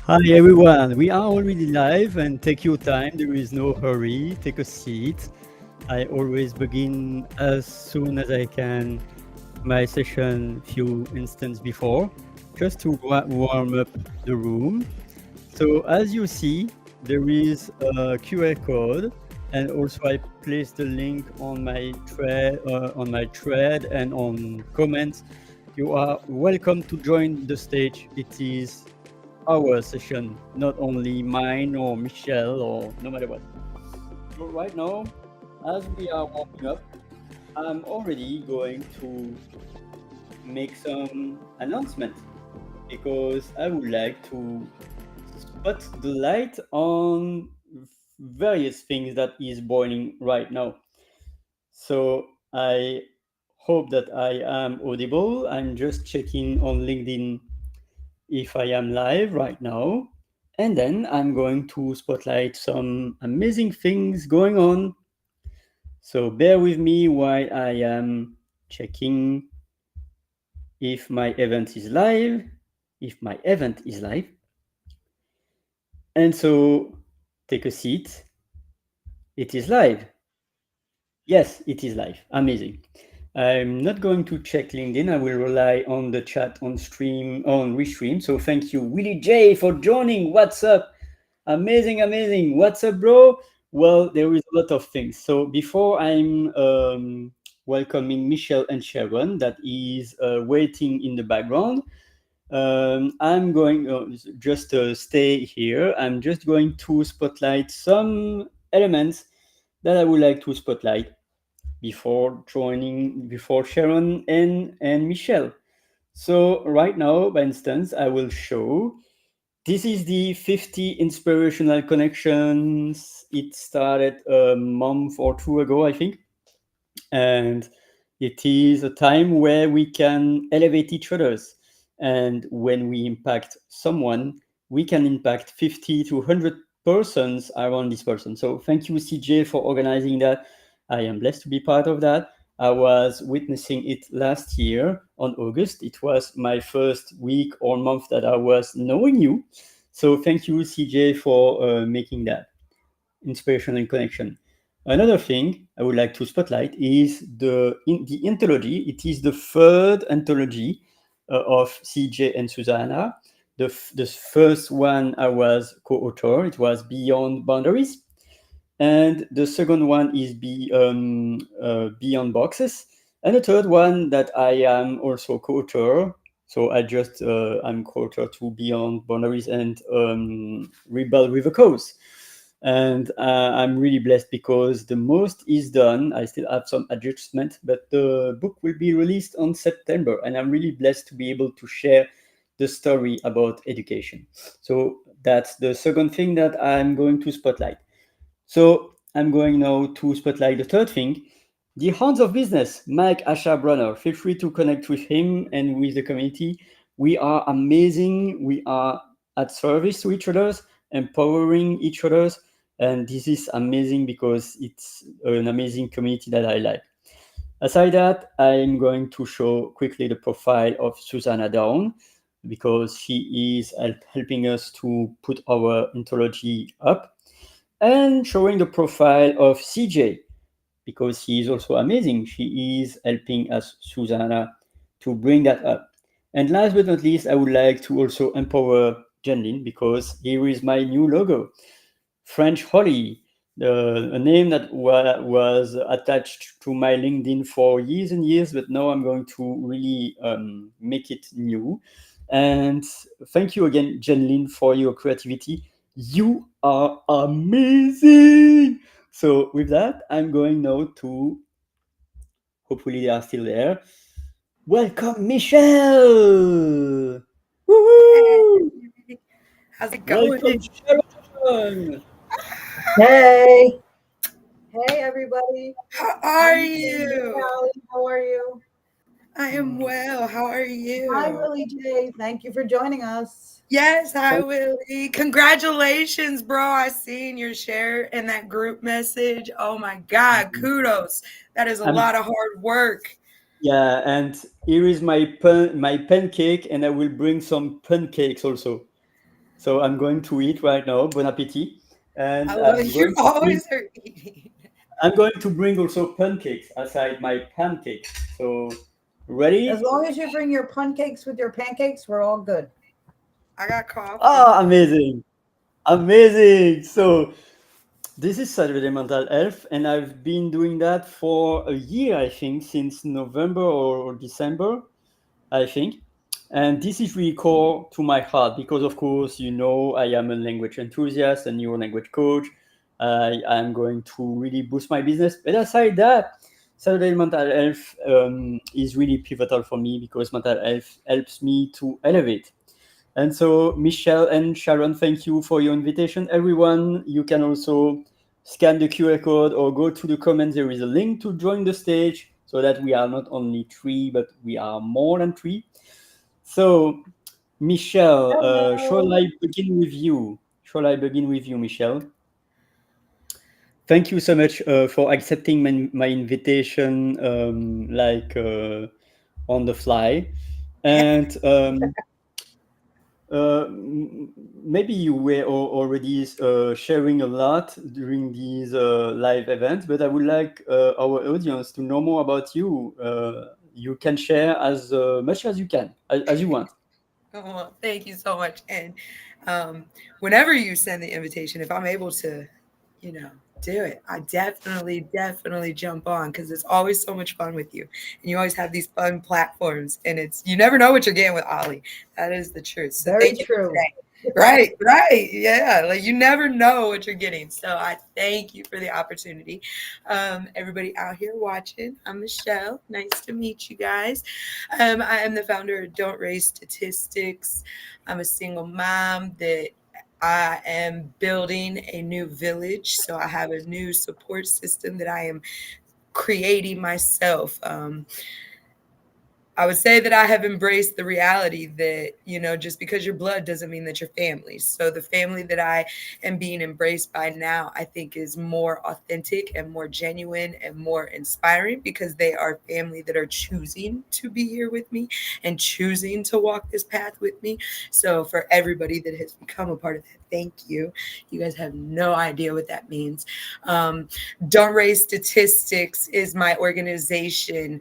Hi everyone, we are already live and take your time. There is no hurry. Take a seat. I always begin as soon as I can my session few instants before, just to warm up the room. So as you see, there is a QR code, and also I place the link on my thread and on comments. You are welcome to join the stage. It is our session, not only mine or Michelle or no matter what. So right now, as we are warming up, I'm already going to make some announcement because I would like to spot the light on various things that is boiling right now. So I hope that I am audible. I'm just checking on LinkedIn if I am live right now. And then I'm going to spotlight some amazing things going on. So bear with me while I am checking if my event is live. If my event is live. And so take a seat. It is live. Yes, it is live. Amazing. I'm not going to check LinkedIn. I will rely on the chat on stream, on Restream. So thank you, Willie J, for joining. What's up? Amazing, amazing. What's up, bro? Well, there is a lot of things. So before I'm welcoming Michelle and Sharon, that is waiting in the background, I'm going just stay here. I'm just going to spotlight some elements that I would like to spotlight before Sharon and Michelle. So right now, for instance, I will show this is the 50 inspirational connections. It started a month or two ago, I think. And it is a time where we can elevate each other's. And when we impact someone, we can impact 50 to 100 persons around this person. So thank you, CJ, for organizing that. I am blessed to be part of that. I was witnessing it last year on August. It was my first week or month that I was knowing you. So thank you, CJ, for making that inspiration and connection. Another thing I would like to spotlight is the anthology. It is the third anthology of CJ and Susanna. The first one I was co-author. It was Beyond Boundaries, and the second one is Beyond Boxes, and the third one that I am also co-author. So I'm co-author to Beyond Boundaries and Rebel with a Cause. And I'm really blessed because the most is done. I still have some adjustment, but the book will be released on September, and I'm really blessed to be able to share the story about education. So that's the second thing that I'm going to spotlight. So I'm going now to spotlight the third thing, the Hounds of Business, Mike Asha Brunner. Feel free to connect with him and with the community. We are amazing. We are at service to each other, empowering each other. And this is amazing because it's an amazing community that I like. Aside that, I'm going to show quickly the profile of Susanna Down because she is helping us to put our anthology up, and showing the profile of CJ because he is also amazing. She is helping us, Susanna, to bring that up. And last but not least, I would like to also empower Janlin because here is my new logo, French Holly, a name that was attached to my LinkedIn for years and years, but now I'm going to really make it new. And thank you again, Janlin, for your creativity. You are amazing. So with that, I'm going now to, hopefully they are still there. Welcome, Michelle. Woohoo! Hey, how's it Welcome, going? Sharon. Hey, hey everybody. How I'm are doing good, you? Allie. How are you? I am well. How are Hi, you? Willie J. Thank you for joining us. Yes, I Thank will. Congratulations, bro. I seen your share in that group message. Oh my God, you. kudos. That is a I'm lot of hard work. Yeah, and here is my pancake, and I will bring some pancakes also. So I'm going to eat right now. Bon appetit. And I love you. Always are eating. I'm going to bring also pancakes aside my pancakes. So ready? As long as you bring your pancakes with your pancakes, we're all good. I got coffee. Ah, amazing. Amazing. So this is Saturday Mental Health, and I've been doing that for a year, I think, since November or December, I think. And this is really core to my heart because, of course, you know, I am a language enthusiast, a neuro language coach. I'm going to really boost my business. But aside that, Saturday Mental Health is really pivotal for me because mental health helps me to elevate. And so, Michelle and Sharon, thank you for your invitation. Everyone, you can also scan the QR code or go to the comments. There is a link to join the stage so that we are not only three, but we are more than three. So, Michelle, shall Hello. I begin with you? Shall I begin with you, Michelle? Thank you so much for accepting my invitation, on the fly. And maybe you were already sharing a lot during these live events, but I would like our audience to know more about you. You can share as much as you can, as you want. Well, thank you so much. And whenever you send the invitation, if I'm able to, do it, I definitely jump on because it's always so much fun with you. And you always have these fun platforms, and you never know what you're getting with Ollie. That is the truth. So Very thank you for true. today. Right. Yeah. Like you never know what you're getting. So I thank you for the opportunity. Everybody out here watching, I'm Michelle. Nice to meet you guys. I am the founder of Don't Raise Statistics. I'm a single mom that I am building a new village. So I have a new support system that I am creating myself. I would say that I have embraced the reality that, just because you're blood doesn't mean that you're family. So the family that I am being embraced by now, I think is more authentic and more genuine and more inspiring because they are family that are choosing to be here with me and choosing to walk this path with me. So for everybody that has become a part of that, thank you. You guys have no idea what that means. Don't Raise Statistics is my organization.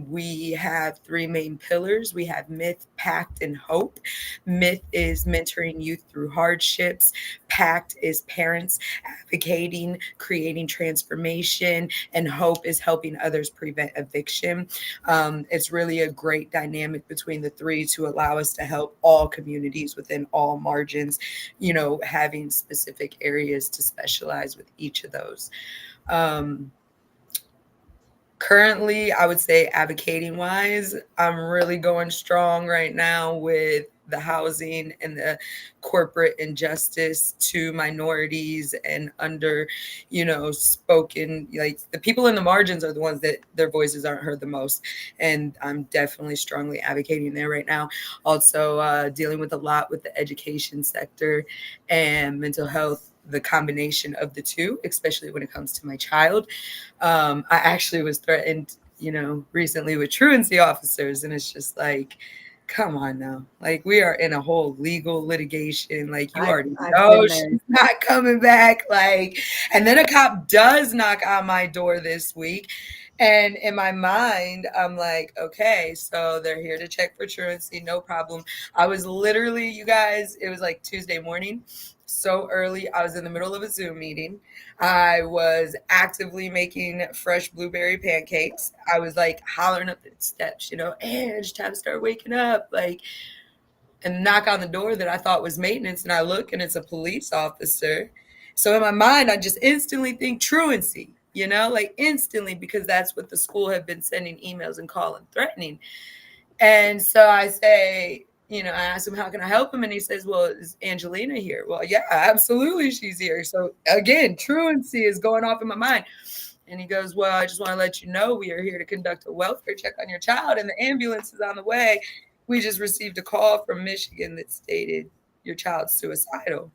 We have three main pillars. We have Myth, Pact, and Hope. Myth is mentoring youth through hardships. Pact is parents advocating, creating transformation, and Hope is helping others prevent eviction. It's really a great dynamic between the three to allow us to help all communities within all margins, having specific areas to specialize with each of those. Currently, I would say advocating wise, I'm really going strong right now with the housing and the corporate injustice to minorities and spoken, like the people in the margins are the ones that their voices aren't heard the most. And I'm definitely strongly advocating there right now. Also dealing with a lot with the education sector and mental health, the combination of the two, especially when it comes to my child. I actually was threatened, recently with truancy officers. And it's just like, come on now. Like we are in a whole legal litigation. Like you already I've know been she's there. not coming back. Like, and then a cop does knock on my door this week. And in my mind, I'm like, okay, so they're here to check for truancy. No problem. I was literally, you guys, it was like Tuesday morning. So early. I was in the middle of a Zoom meeting. I was actively making fresh blueberry pancakes. I was like hollering up the steps, Ange, time to start waking up. Like, and knock on the door that I thought was maintenance. And I look and it's a police officer. So in my mind, I just instantly think truancy, like instantly, because that's what the school had been sending emails and calling, threatening. And so I say, I asked him, how can I help him? And he says, well, is Angelina here? Well, yeah, absolutely. She's here. So again, truancy is going off in my mind. And he goes, well, I just want to let you know we are here to conduct a welfare check on your child and the ambulance is on the way. We just received a call from Michigan that stated your child's suicidal.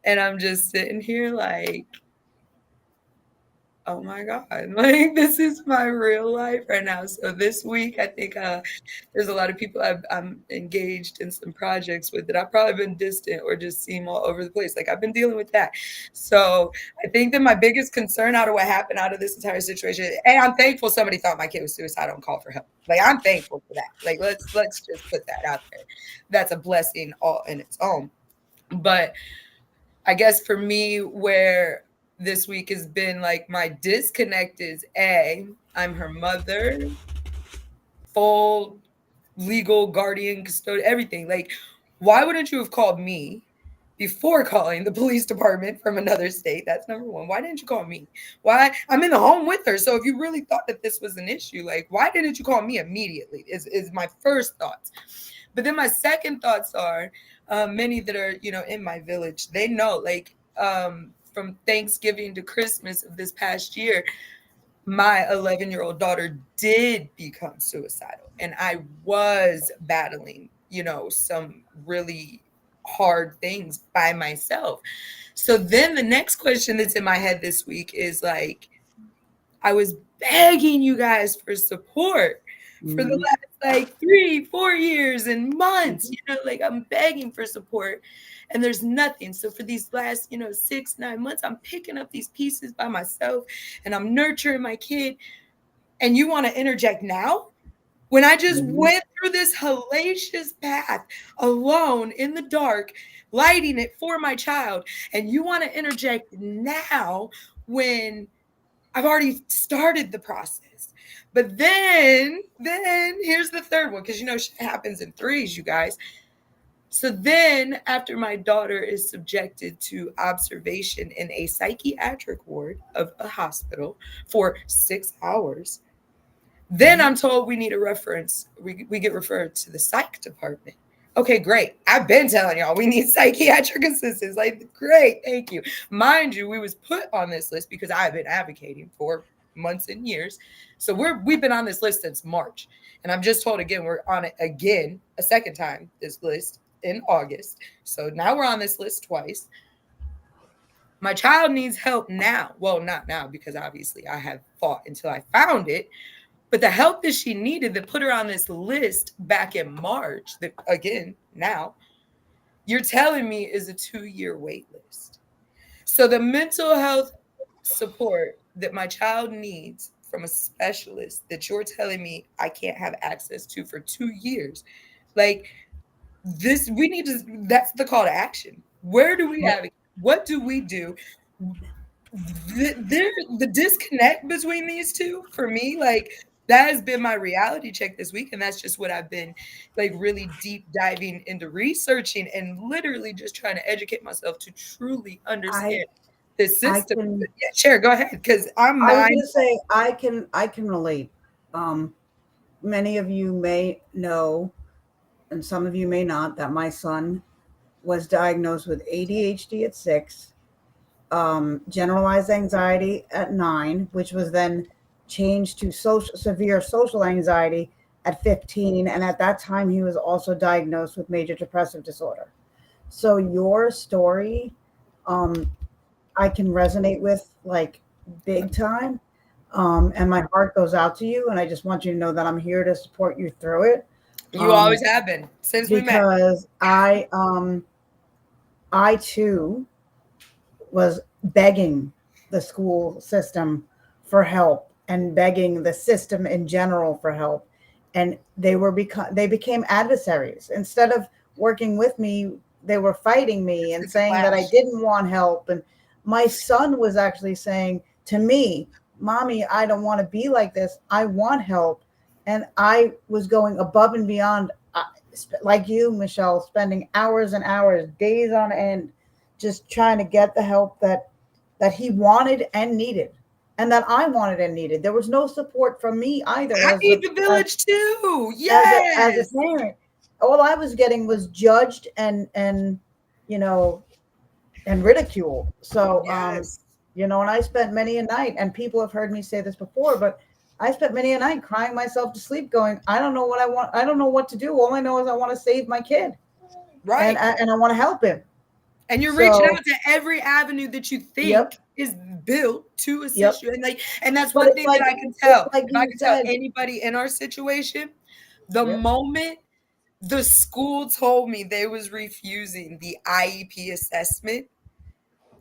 And I'm just sitting here like, oh my God, like this is my real life right now. So this week, I think there's a lot of people I'm engaged in some projects with that I've probably been distant or just seem all over the place. Like I've been dealing with that. So I think that my biggest concern out of what happened out of this entire situation, and I'm thankful somebody thought my kid was suicidal and called for help. Like I'm thankful for that. Like let's just put that out there. That's a blessing all in its own. But I guess for me, where this week has been like my disconnect is I'm her mother, full legal guardian, custodian, everything. Like, why wouldn't you have called me before calling the police department from another state? That's number one. Why didn't you call me? Why? I'm in the home with her. So if you really thought that this was an issue, like, why didn't you call me immediately? Is my first thoughts. But then my second thoughts are many that are, in my village, they know, like, from Thanksgiving to Christmas of this past year, my 11-year-old daughter did become suicidal. And I was battling, some really hard things by myself. So then the next question that's in my head this week is like, I was begging you guys for support for the last like 3-4 years and months, like I'm begging for support and there's nothing. So for these last, 6-9 months, I'm picking up these pieces by myself and I'm nurturing my kid. And you want to interject now? When I just went through this hellacious path alone in the dark, lighting it for my child, and you want to interject now when I've already started the process. But then here's the third one, because shit happens in threes, you guys. So then after my daughter is subjected to observation in a psychiatric ward of a hospital for 6 hours, then I'm told we need a reference. We get referred to the psych department. Okay, great. I've been telling y'all we need psychiatric assistance. Like, great, thank you. Mind you, we was put on this list because I've been advocating for months and years. So we've been on this list since March. And I'm just told again, we're on it again, a second time, this list in August. So now we're on this list twice. My child needs help now. Well, not now, because obviously I have fought until I found it. But the help that she needed that put her on this list back in March, that again, now, you're telling me is a 2-year wait list. So the mental health support that my child needs from a specialist that you're telling me I can't have access to for 2 years, like this, we need to, that's the call to action. Where do we have it? What do we do? The disconnect between these two, for me, like, that has been my reality check this week. And that's just what I've been like really deep diving into researching and literally just trying to educate myself to truly understand this system. Yeah, sure, go ahead. Because I was going to say I can relate. Many of you may know, and some of you may not, that my son was diagnosed with ADHD at 6, generalized anxiety at 9, which was then changed to severe social anxiety at 15. And at that time, he was also diagnosed with major depressive disorder. So your story, I can resonate with like big time. And my heart goes out to you. And I just want you to know that I'm here to support you through it. You always have been since we met. Because I too was begging the school system for help and begging the system in general for help. And they became adversaries. Instead of working with me, they were fighting me and saying that I didn't want help. And my son was actually saying to me, Mommy, I don't want to be like this. I want help. And I was going above and beyond, like you, Michelle, spending hours and hours, days on end, just trying to get the help that he wanted and needed. And that I wanted and needed. There was no support from me either. I need the village too. Yes. As a parent, all I was getting was judged and ridiculed. So, yes. And I spent many a night, and people have heard me say this before, but I spent many a night crying myself to sleep going, I don't know what I want. I don't know what to do. All I know is I want to save my kid. Right. And I want to help him. And you're reaching So, out to every avenue that you think yep, is built to assist yep. you. And that's But one thing that I can tell. it's like If I you can tell said, anybody in our situation, the yep. moment the school told me they was refusing the IEP assessment,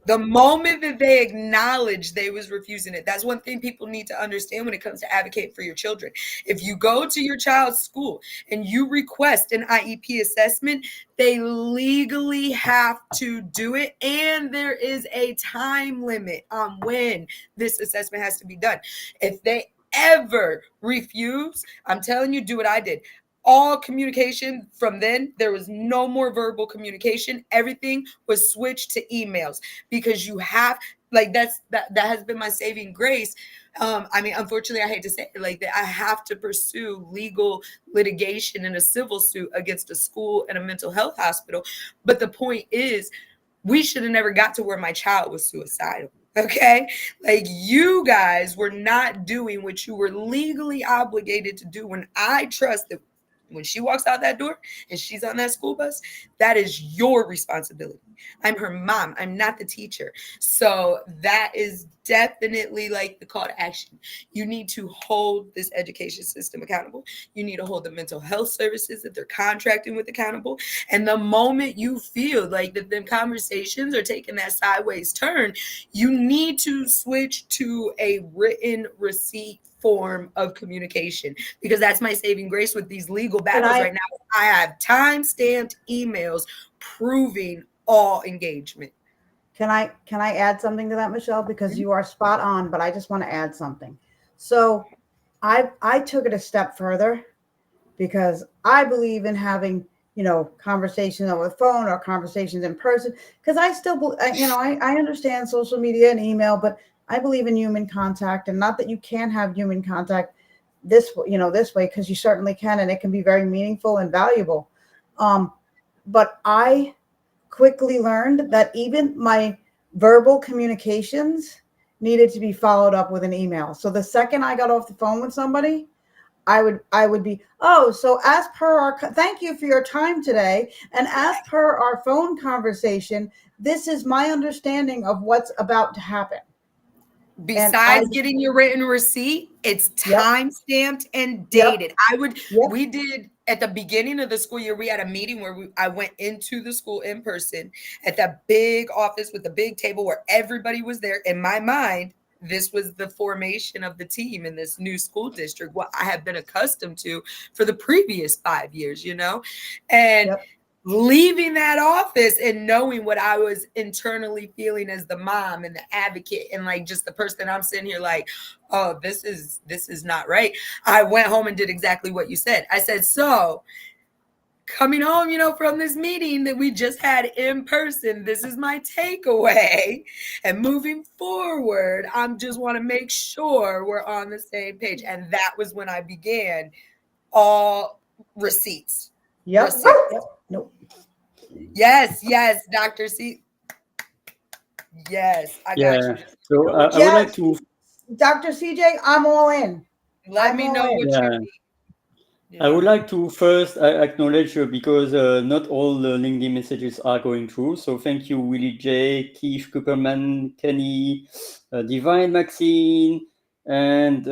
the moment that they acknowledged they was refusing it, that's one thing people need to understand when it comes to advocating for your children. If you go to your child's school and you request an IEP assessment, they legally have to do it. And there is a time limit on when this assessment has to be done. If they ever refuse, I'm telling you, do what I did. All communication from then, there was no more verbal communication. Everything was switched to emails, because you have, like, that has been my saving grace. I mean, unfortunately, I hate to say it like that, I have to pursue legal litigation in a civil suit against a school and a mental health hospital. But the point is, we should have never got to where my child was suicidal. Okay, like, you guys were not doing what you were legally obligated to do. When I trust that when she walks out that door and she's on that school bus, that is your responsibility. I'm her mom. I'm not the teacher. So that is definitely like the call to action. You need to hold this education system accountable. You need to hold the mental health services that they're contracting with accountable. And the moment you feel like that them conversations are taking that sideways turn, you need to switch to a written receipt form of communication, because that's my saving grace with these legal battles right now. I have time-stamped emails proving all engagement. Can I add something to that, Michelle? Because you are spot on, but I just want to add something. So I took it a step further, because I believe in having, conversations over the phone or conversations in person, because I still, I understand social media and email, but I believe in human contact. And not that you can't have human contact this way, because you certainly can, and it can be very meaningful and valuable. But I quickly learned that even my verbal communications needed to be followed up with an email. So the second I got off the phone with somebody, I would be, so as per our, thank you for your time today. And as per our phone conversation, this is my understanding of what's about to happen. Besides getting your written receipt, it's time-stamped and dated. We did at the beginning of the school year, we had a meeting where I went into the school in person at that big office with the big table where everybody was there. In my mind, this was the formation of the team in this new school district, what I have been accustomed to for the previous 5 years, and leaving that office and knowing what I was internally feeling as the mom and the advocate, and like just the person I'm sitting here like, oh, this is not right. I went home and did exactly what you said. I said, so coming home, from this meeting that we just had in person, this is my takeaway. And moving forward, I just want to make sure we're on the same page. And that was when I began all receipts. Yep. Nope. Yes, Dr. C. Yes, I got you. So I would like to. Dr. CJ, I'm all in. Let me know what you need. I would like to first acknowledge because not all the LinkedIn messages are going through. So thank you, Willie J, Keith Cooperman, Kenny, Divine Maxine, and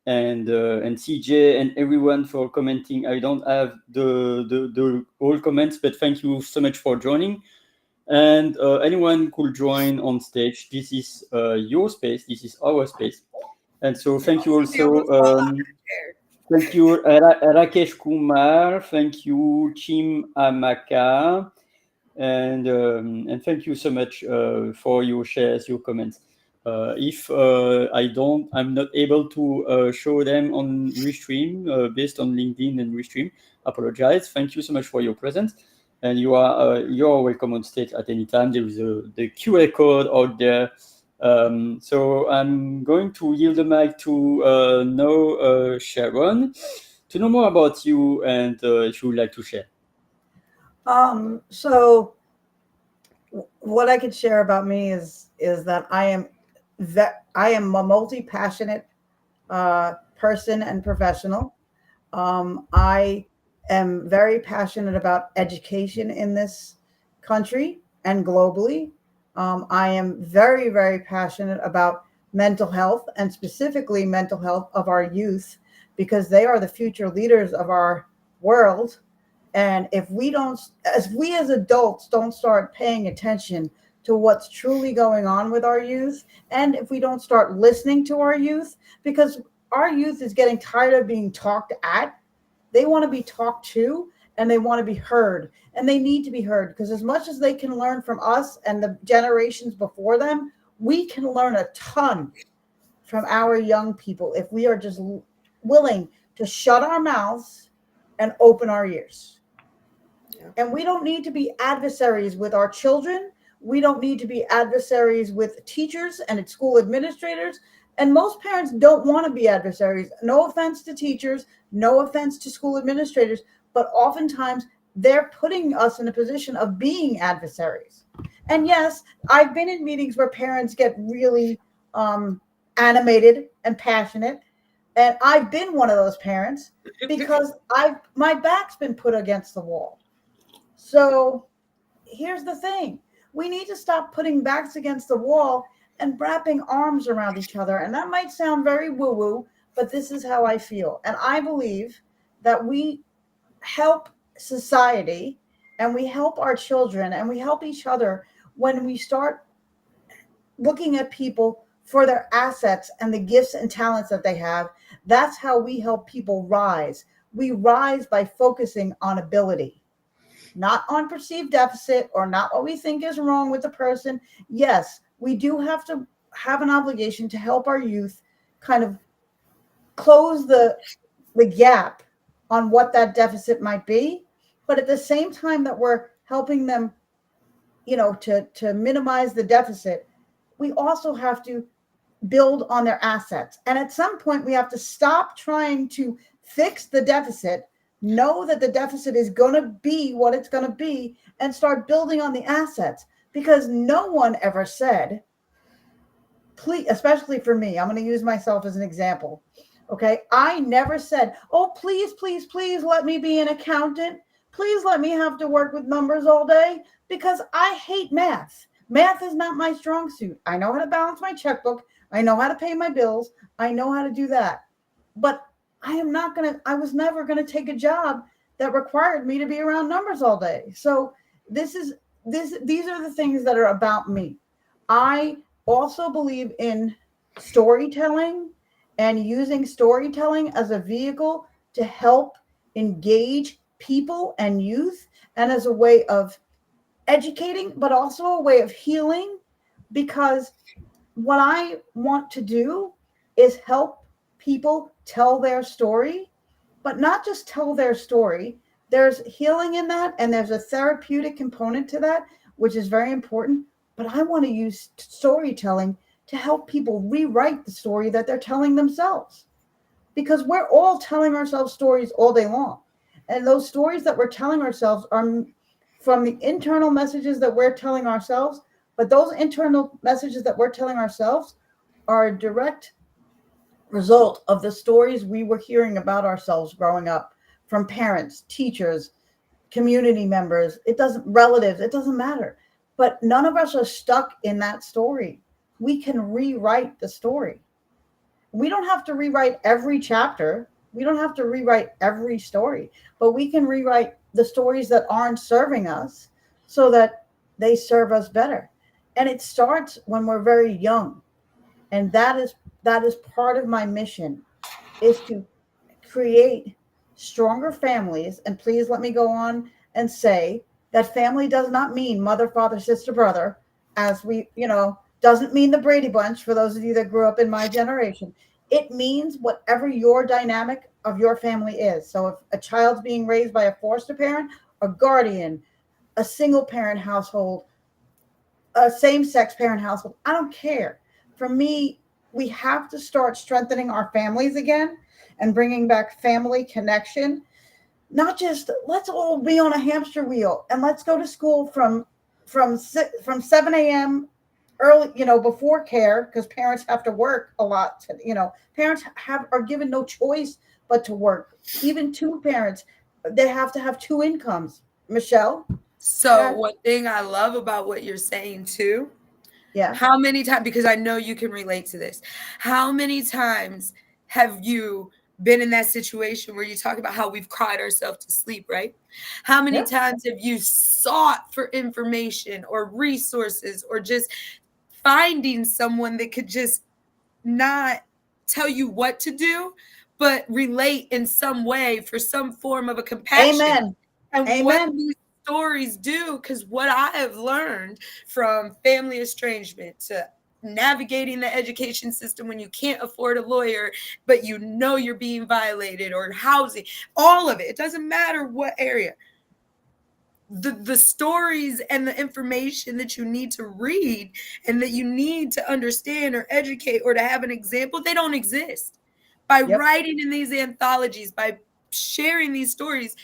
CJ and everyone for commenting. I don't have the all comments, but thank you so much for joining. And anyone could join on stage. This is your space. This is our space. And so thank you also. Thank you, Rakesh Kumar. Thank you, Chim Amaka. And thank you so much for your shares, your comments. If I'm not able to show them on Restream based on LinkedIn and Restream, apologize. Thank you so much for your presence. And you're welcome on stage at any time. There is the QR code out there. So I'm going to yield the mic to now Sharon to know more about you and if you would like to share. So what I could share about me is that I am a multi-passionate person and professional. I am very passionate about education in this country. and globally. I am very, very passionate about mental health, and specifically mental health of our youth, because they are the future leaders of our world. And if we don't, as we as adults don't start paying attention to what's truly going on with our youth, and if we don't start listening to our youth, because our youth is getting tired of being talked at, they want to be talked to, and they want to be heard, and they need to be heard, because as much as they can learn from us and the generations before them, we can learn a ton from our young people if we are just willing to shut our mouths and open our ears. Yeah. And we don't need to be adversaries with our children. We don't need to be adversaries with teachers and school administrators. And most parents don't want to be adversaries. No offense to teachers, no offense to school administrators, but oftentimes they're putting us in a position of being adversaries. And yes, I've been in meetings where parents get really animated and passionate. And I've been one of those parents because my back's been put against the wall. So here's the thing. We need to stop putting backs against the wall and wrapping arms around each other. And that might sound very woo-woo, but this is how I feel. And I believe that we help society, and we help our children, and we help each other when we start looking at people for their assets and the gifts and talents that they have. That's how we help people rise. We rise by focusing on ability, not on perceived deficit or not what we think is wrong with the person. Yes, we do have to have an obligation to help our youth kind of close the gap on what that deficit might be. But at the same time that we're helping them, to minimize the deficit, we also have to build on their assets. And at some point, we have to stop trying to fix the deficit, know that the deficit is going to be what it's going to be, and start building on the assets. Because no one ever said, please, especially for me, I'm going to use myself as an example. Okay. I never said, oh, please, please, please let me be an accountant. Please let me have to work with numbers all day, because I hate math. Math is not my strong suit. I know how to balance my checkbook. I know how to pay my bills. I know how to do that. But I was never going to take a job that required me to be around numbers all day. So these are the things that are about me. I also believe in storytelling and using storytelling as a vehicle to help engage people and youth, and as a way of educating, but also a way of healing. Because what I want to do is help people tell their story, but not just tell their story. There's healing in that, and there's a therapeutic component to that, which is very important. But I want to use storytelling to help people rewrite the story that they're telling themselves, because we're all telling ourselves stories all day long. And those stories that we're telling ourselves are from the internal messages that we're telling ourselves. But those internal messages that we're telling ourselves are a direct result of the stories we were hearing about ourselves growing up from parents, teachers, community members, relatives, it doesn't matter. But none of us are stuck in that story. We can rewrite the story. We don't have to rewrite every chapter. We don't have to rewrite every story, but we can rewrite the stories that aren't serving us so that they serve us better. And it starts when we're very young. And that is part of my mission, is to create stronger families. And please let me go on and say that family does not mean mother, father, sister, brother, as we, doesn't mean the Brady Bunch for those of you that grew up in my generation. It means whatever your dynamic of your family is. So if a child's being raised by a foster parent, a guardian, a single parent household, a same-sex parent household, I don't care. For me, we have to start strengthening our families again and bringing back family connection. Not just let's all be on a hamster wheel and let's go to school from 7 a.m. early, before care, because parents have to work a lot. Parents are given no choice but to work. Even two parents, they have to have two incomes. Michelle? So Yeah. one thing I love about what you're saying too, Yeah. how many times, because I know you can relate to this, how many times have you been in that situation where you talk about how we've cried ourselves to sleep, right? How many Yeah. times have you sought for information or resources or just finding someone that could just not tell you what to do, but relate in some way for some form of a compassion? Amen. And what Amen. these stories do, because what I have learned from family estrangement to navigating the education system when you can't afford a lawyer, but you know you're being violated, or housing, all of it. It doesn't matter what area. The stories and the information that you need to read and that you need to understand or educate or to have an example, they don't exist. By Yep. writing in these anthologies, by sharing these stories,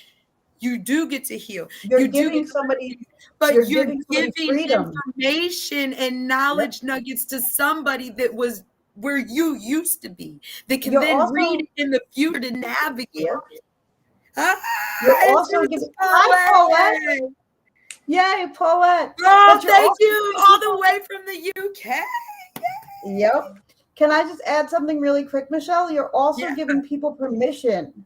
you do get to heal. You're You do giving get to somebody, but you're you're giving somebody giving freedom. information and Yep. knowledge nuggets to somebody that was where you used to be, that can You're then also, read it in the future to navigate. yeah. Ah, You're it's also just giving, hi, Paulette. poetic. Yay, Paulette. Oh, But you're thank also you, giving all people, the way from the UK. yep. Can I just add something really quick, Michelle? You're also Yeah. giving people permission.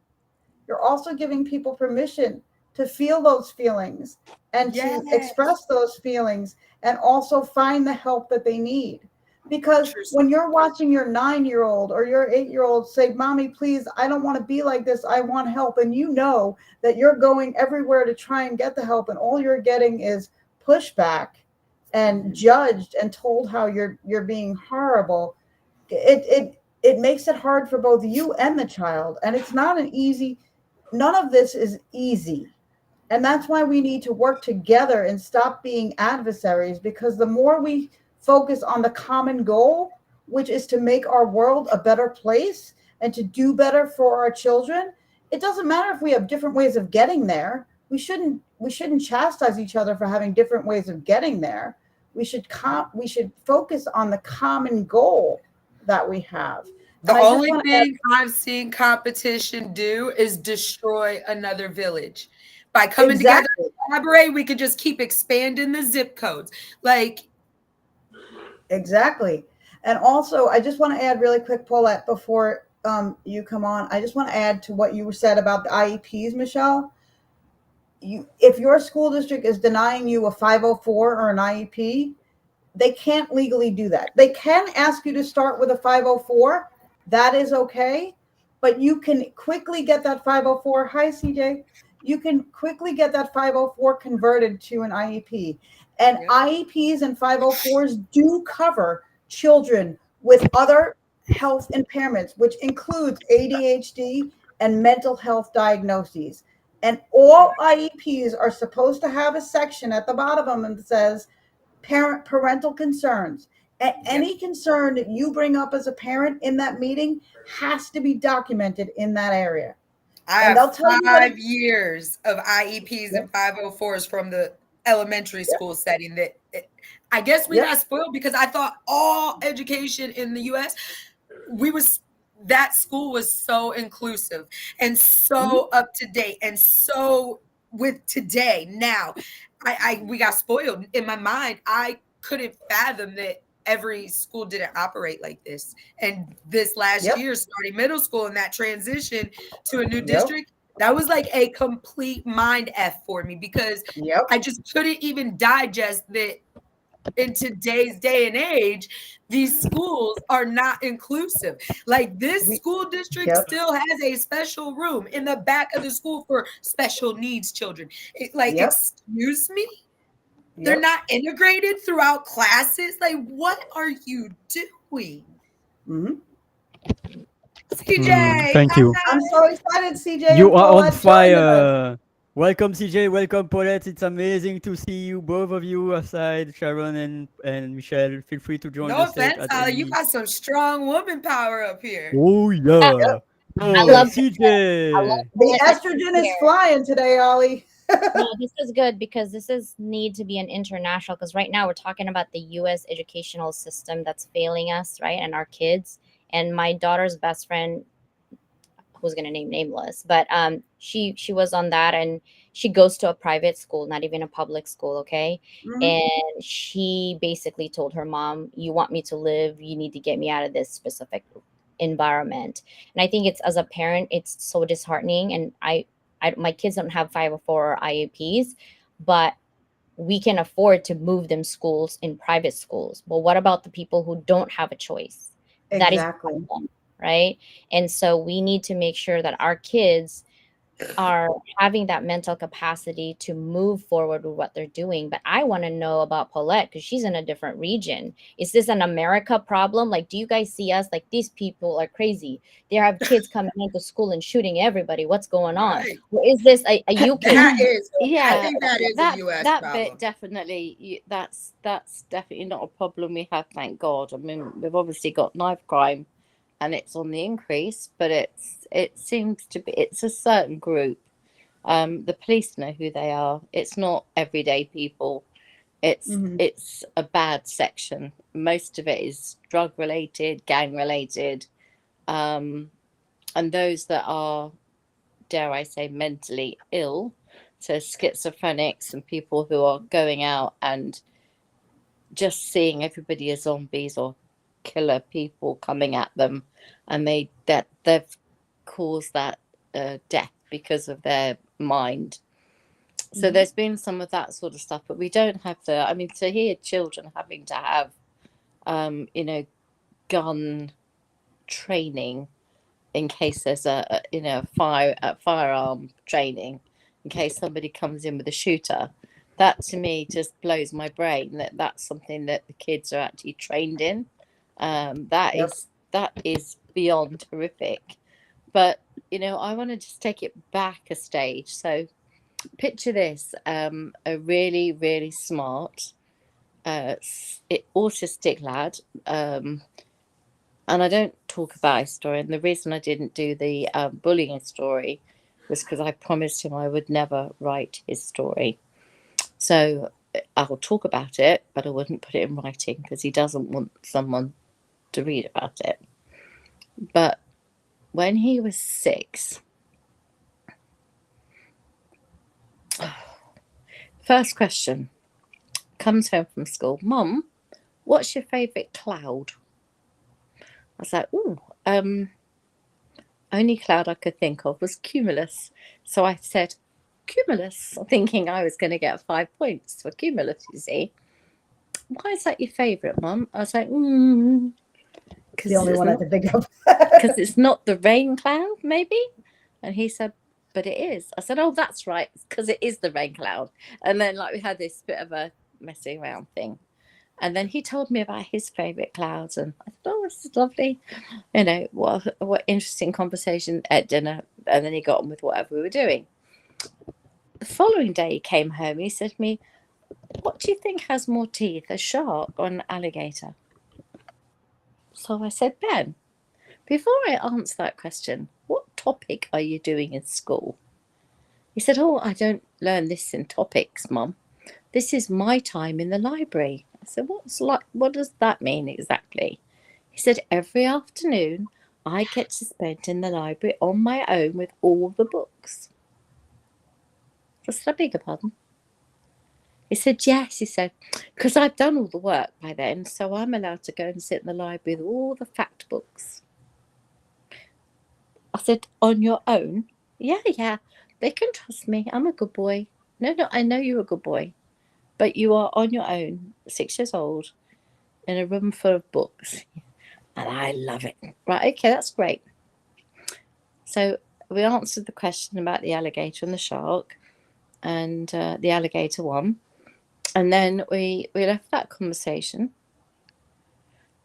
You're also giving people permission to feel those feelings and to Yes. express those feelings and also find the help that they need. Because True. when you're watching your 9-year-old or your 8-year-old say, Mommy, please, I don't want to be like this. I want help. And you know that you're going everywhere to try and get the help, and all you're getting is pushback and judged and told how you're being horrible. It makes it hard for both you and the child. And it's not an easy, none of this is easy. And that's why we need to work together and stop being adversaries, because the more we focus on the common goal, which is to make our world a better place and to do better for our children, it doesn't matter if we have different ways of getting there. We shouldn't chastise each other for having different ways of getting there. We should focus on the common goal that we have. The only thing I've seen competition do is destroy another village. By coming together and collaborate, we could just keep expanding the zip codes. Like, exactly. And also, I just want to add really quick, Paulette, before you come on, I just want to add to what you said about the IEPs, Michelle. If your school district is denying you a 504 or an IEP, they can't legally do that. They can ask you to start with a 504. That is okay. But you can quickly get that 504. Hi, CJ. You can quickly get that 504 converted to an IEP. And IEPs and 504s do cover children with other health impairments, which includes ADHD and mental health diagnoses. And all IEPs are supposed to have a section at the bottom of them that says parental concerns. Any concern that you bring up as a parent in that meeting has to be documented in that area. I have 5 years of IEPs and 504s from the elementary school setting that I guess we got spoiled, because I thought all education in the US, that school was so inclusive and so up to date and so with today. Now, we got spoiled. In my mind, I couldn't fathom that every school didn't operate like this. And this last year, starting middle school and that transition to a new district, that was like a complete mind F for me, because I just couldn't even digest that in today's day and age, these schools are not inclusive. Like, this school district still has a special room in the back of the school for special needs children. Excuse me? They're not integrated throughout classes. Like, what are you doing? CJ, thank you. I'm so excited, CJ. You are on fire. Welcome, CJ. Welcome, Paulette. It's amazing to see you, both of you, aside Sharon and Michelle. Feel free to join no the stage. offense, Holly. You got some strong woman power up here. Oh, yeah. I love CJ. The estrogen is flying today, Ollie. No, this is good, because this need to be an international, because right now we're talking about the U.S. educational system that's failing us, right, and our kids. And my daughter's best friend, who's going to name nameless, but she was on that, and she goes to a private school, not even a public school, okay? Mhm. And she basically told her mom, you want me to live, you need to get me out of this specific environment. And I think it's, as a parent, it's so disheartening. And I my kids don't have 504 or IEPs, but we can afford to move them schools in private schools. But what about the people who don't have a choice? That is the Exactly. problem, right? And so we need to make sure that our kids are having that mental capacity to move forward with what they're doing. But I want to know about Paulette, because she's in a different region. Is this an America problem? Like, do you guys see us like these people are crazy? They have kids coming into school and shooting everybody. What's going on? Right. Or is this a UK? That is, I Yeah, think that is that a U.S. that problem. bit definitely. That's definitely not a problem we have, thank God. I mean, we've obviously got knife crime, and it's on the increase, but it seems to be, it's a certain group. The police know who they are. It's not everyday people. Mhm. It's a bad section. Most of it is drug related, gang related, and those that are, dare I say, mentally ill, so schizophrenics and people who are going out and just seeing everybody as zombies or killer people coming at them, and they've caused that death because of their mind. So there's been some of that sort of stuff, but we don't have the, I mean, to hear children having to have gun training in case there's a firearm training, in case somebody comes in with a shooter, that to me just blows my brain, that that's something that the kids are actually trained in. That Yep. is beyond horrific. But I want to just take it back a stage. So picture this, a really, really smart autistic lad, and I don't talk about his story. And the reason I didn't do the bullying story was because I promised him I would never write his story. So I'll talk about it, but I wouldn't put it in writing because he doesn't want someone to read about it. But when he was 6, first question, comes home from school, Mum, what's your favourite cloud? I was like, only cloud I could think of was cumulus. So I said, cumulus, thinking I was going to get 5 points for cumulus, you see. Why is that your favourite, Mum? I was like, It's the only one I could think of. because it's not the rain cloud, maybe? And he said, but it is. I said, oh, that's right, because it is the rain cloud. And then we had this bit of a messing around thing. And then he told me about his favourite clouds, and I thought, oh, this is lovely. What interesting conversation at dinner. And then he got on with whatever we were doing. The following day he came home, he said to me, what do you think has more teeth, a shark or an alligator? So I said, Ben, before I answer that question, what topic are you doing in school? He said, oh, I don't learn this in topics, Mum. This is my time in the library. I said, what does that mean exactly? He said, every afternoon I get to spend in the library on my own with all the books. I said, I beg your pardon? He said, yes, he said, because I've done all the work by then, so I'm allowed to go and sit in the library with all the fact books. I said, on your own? Yeah, they can trust me. I'm a good boy. No, I know you're a good boy. But you are on your own, 6 years old, in a room full of books. And I love it. Right, okay, that's great. So we answered the question about the alligator and the shark, and the alligator won. And then we left that conversation.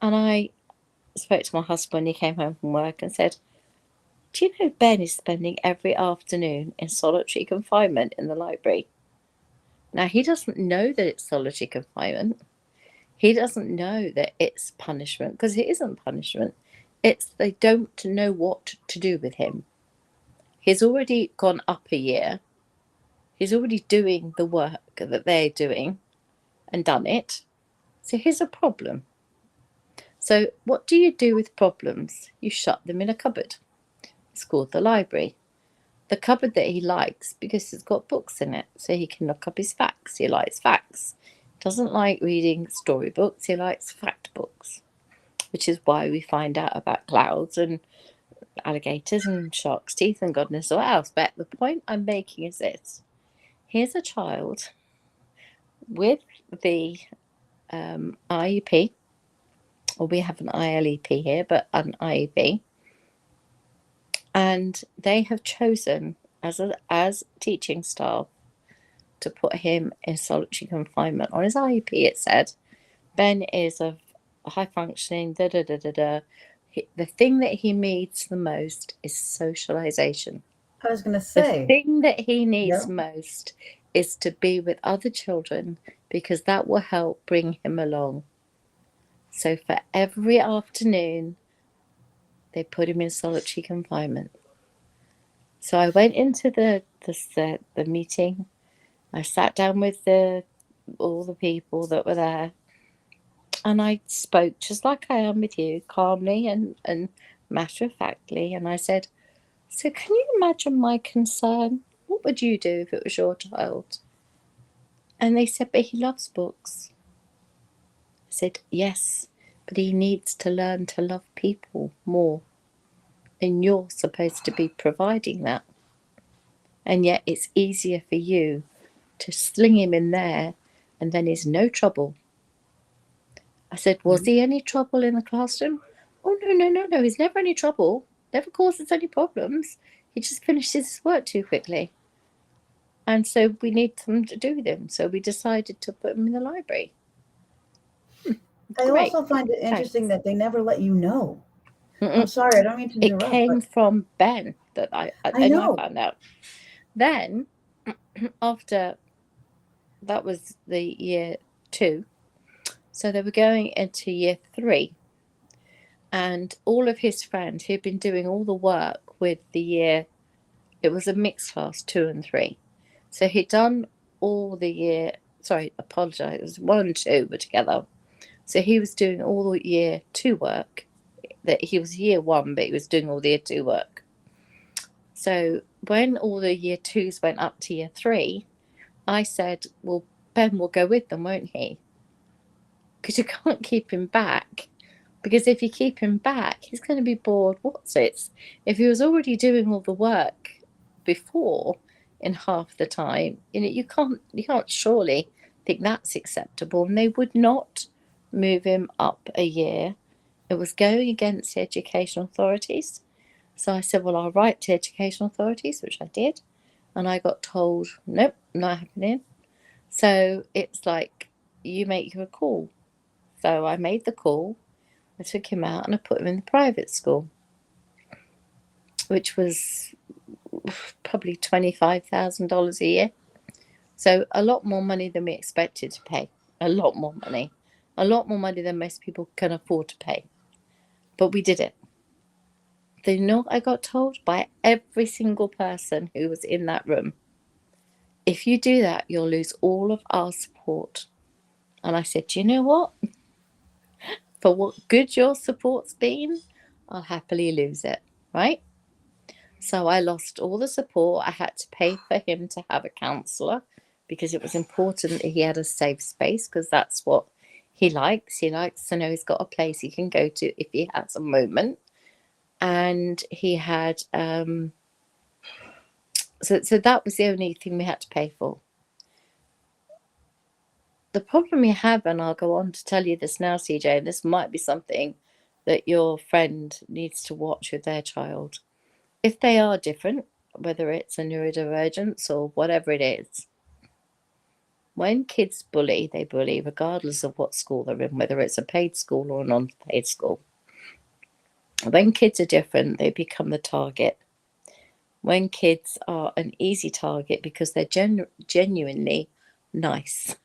And I spoke to my husband when he came home from work and said, do you know Ben is spending every afternoon in solitary confinement in the library? Now, he doesn't know that it's solitary confinement. He doesn't know that it's punishment, because it isn't punishment. It's they don't know what to do with him. He's already gone up a year. He's already doing the work that they're doing and done it. So here's a problem. So what do you do with problems? You shut them in a cupboard. It's called the library. The cupboard that he likes because it's got books in it, so he can look up his facts. He likes facts. Doesn't like reading storybooks. He likes fact books, which is why we find out about clouds and alligators and sharks' teeth and God knows what else. But the point I'm making is this. Here's a child with the IEP, or we have an ILEP here, but an IEP. And they have chosen as teaching staff to put him in solitary confinement. On his IEP, it said, Ben is of high functioning, The thing that he needs the most is socialization. I was going to The say, thing that he needs Yeah. most is to be with other children, because that will help bring him along. So for every afternoon, they put him in solitary confinement. So I went into the meeting. I sat down with all the people that were there, and I spoke just like I am with you, calmly and matter-of-factly. And I said, so can you imagine my concern? What would you do if it was your child? And they said, but he loves books. I said, yes, but he needs to learn to love people more. And you're supposed to be providing that. And yet it's easier for you to sling him in there, and then he's no trouble. I said, was he any trouble in the classroom? Oh, no. He's never any trouble. Never causes any problems. He just finishes his work too quickly. And so we need something to do with him. So we decided to put him in the library. I Great. also find it interesting that they never let you know. Mm-mm. I'm sorry, I don't mean to It interrupt. came but from Ben that I know. found out. Then, after that was the year 2, so they were going into year 3, and all of his friends who'd been doing all the work with the year, it was a mixed class, 2 and 3. So he'd done all the year, sorry, apologise, it was 1 and 2 were together. So he was doing all the year 2 work. That he was year 1, but he was doing all the year 2 work. So when all the year 2s went up to year 3, I said, well, Ben will go with them, won't he? Because you can't keep him back. Because if you keep him back, he's going to be bored. What's it? If he was already doing all the work before in half the time, you can't surely think that's acceptable. And they would not move him up a year. It was going against the education authorities. So I said, well, I'll write to education authorities, which I did. And I got told, nope, not happening. So it's like, you make your call. So I made the call. I took him out and I put him in the private school, which was probably $25,000 a year. So a lot more money than we expected to pay. A lot more money. A lot more money than most people can afford to pay. But we did it. Do you know what I got told by every single person who was in that room? If you do that, you'll lose all of our support. And I said, do you know what? For what good your support's been, I'll happily lose it, right? So I lost all the support. I had to pay for him to have a counsellor because it was important that he had a safe space, because that's what he likes. He likes to know he's got a place he can go to if he has a moment. And he had, so that was the only thing we had to pay for. The problem we have, and I'll go on to tell you this now, CJ, and this might be something that your friend needs to watch with their child. If they are different, whether it's a neurodivergence or whatever it is, when kids bully, they bully regardless of what school they're in, whether it's a paid school or a non-paid school. When kids are different, they become the target. When kids are an easy target because they're genuinely nice.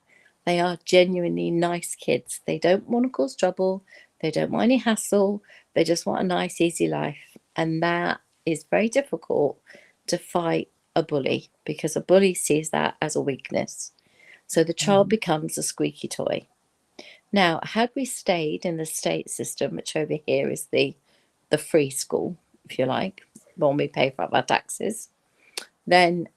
They are genuinely nice kids. They don't want to cause trouble. They don't want any hassle. They just want a nice, easy life. And that is very difficult to fight a bully, because a bully sees that as a weakness. So the child becomes a squeaky toy. Now, had we stayed in the state system, which over here is the free school, if you like, when we pay for our taxes. Then,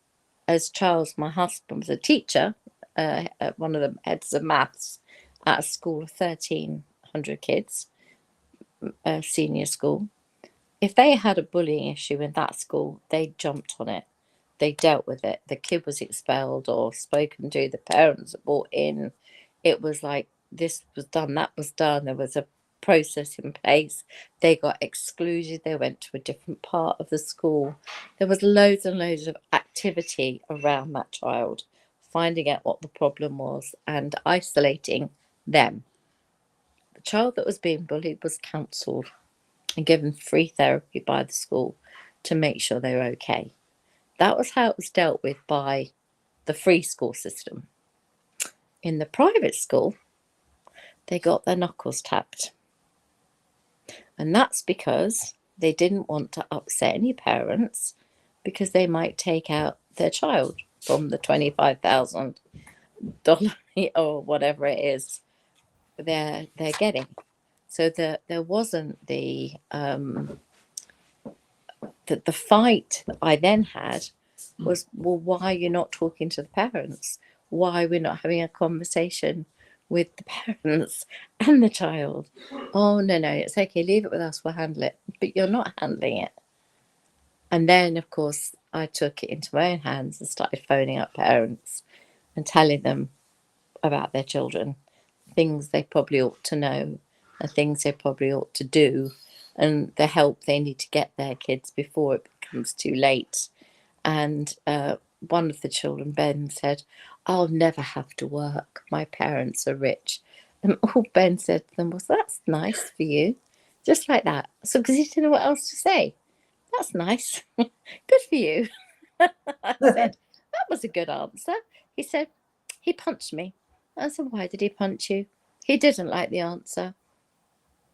as Charles, my husband, was a teacher, one of the heads of maths at a school of 1,300 kids, senior school. If they had a bullying issue in that school, they jumped on it. They dealt with it. The kid was expelled or spoken to. The parents were brought in. It was like, this was done, that was done. There was a process in place. They got excluded. They went to a different part of the school. There was loads and loads of activity around that child, finding out what the problem was and isolating them. The child that was being bullied was counselled and given free therapy by the school to make sure they were okay. That was how it was dealt with by the free school system. In the private school, they got their knuckles tapped. And that's because they didn't want to upset any parents, because they might take out their child from the $25,000 or whatever it is they're getting. So there wasn't the fight that I then had was, well, why are you not talking to the parents? Why we're not having a conversation with the parents and the child? Oh, no, it's okay, leave it with us, we'll handle it. But you're not handling it. And then, of course, I took it into my own hands and started phoning up parents and telling them about their children, things they probably ought to know and things they probably ought to do, and the help they need to get their kids before it becomes too late. And one of the children, Ben, said, I'll never have to work. My parents are rich. And all Ben said to them was, that's nice for you. Just like that. So, because he didn't know what else to say. That's nice. Good for you. I said, that was a good answer. He said, he punched me. I said, why did he punch you? He didn't like the answer.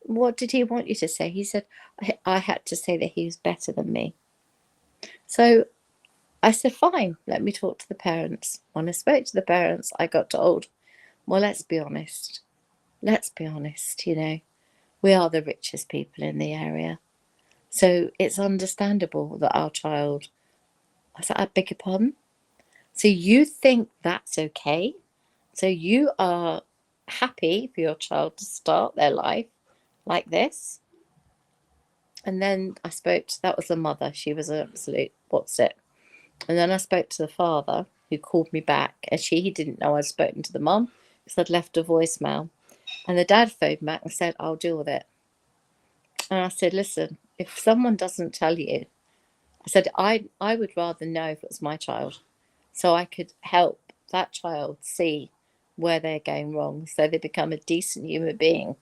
What did he want you to say? He said, I had to say that he was better than me. So I said, fine, let me talk to the parents. When I spoke to the parents, I got told, well, let's be honest. Let's be honest, we are the richest people in the area. So it's understandable that our child, I said, I beg your pardon? So you think that's okay? So you are happy for your child to start their life like this? And then I spoke to, that was the mother. She was an absolute what's it. And then I spoke to the father, who called me back, and he didn't know I'd spoken to the mum because I'd left a voicemail. And the dad phoned back and said, I'll deal with it. And I said, listen, if someone doesn't tell you, I said, I would rather know if it was my child, so I could help that child see where they're going wrong, so they become a decent human being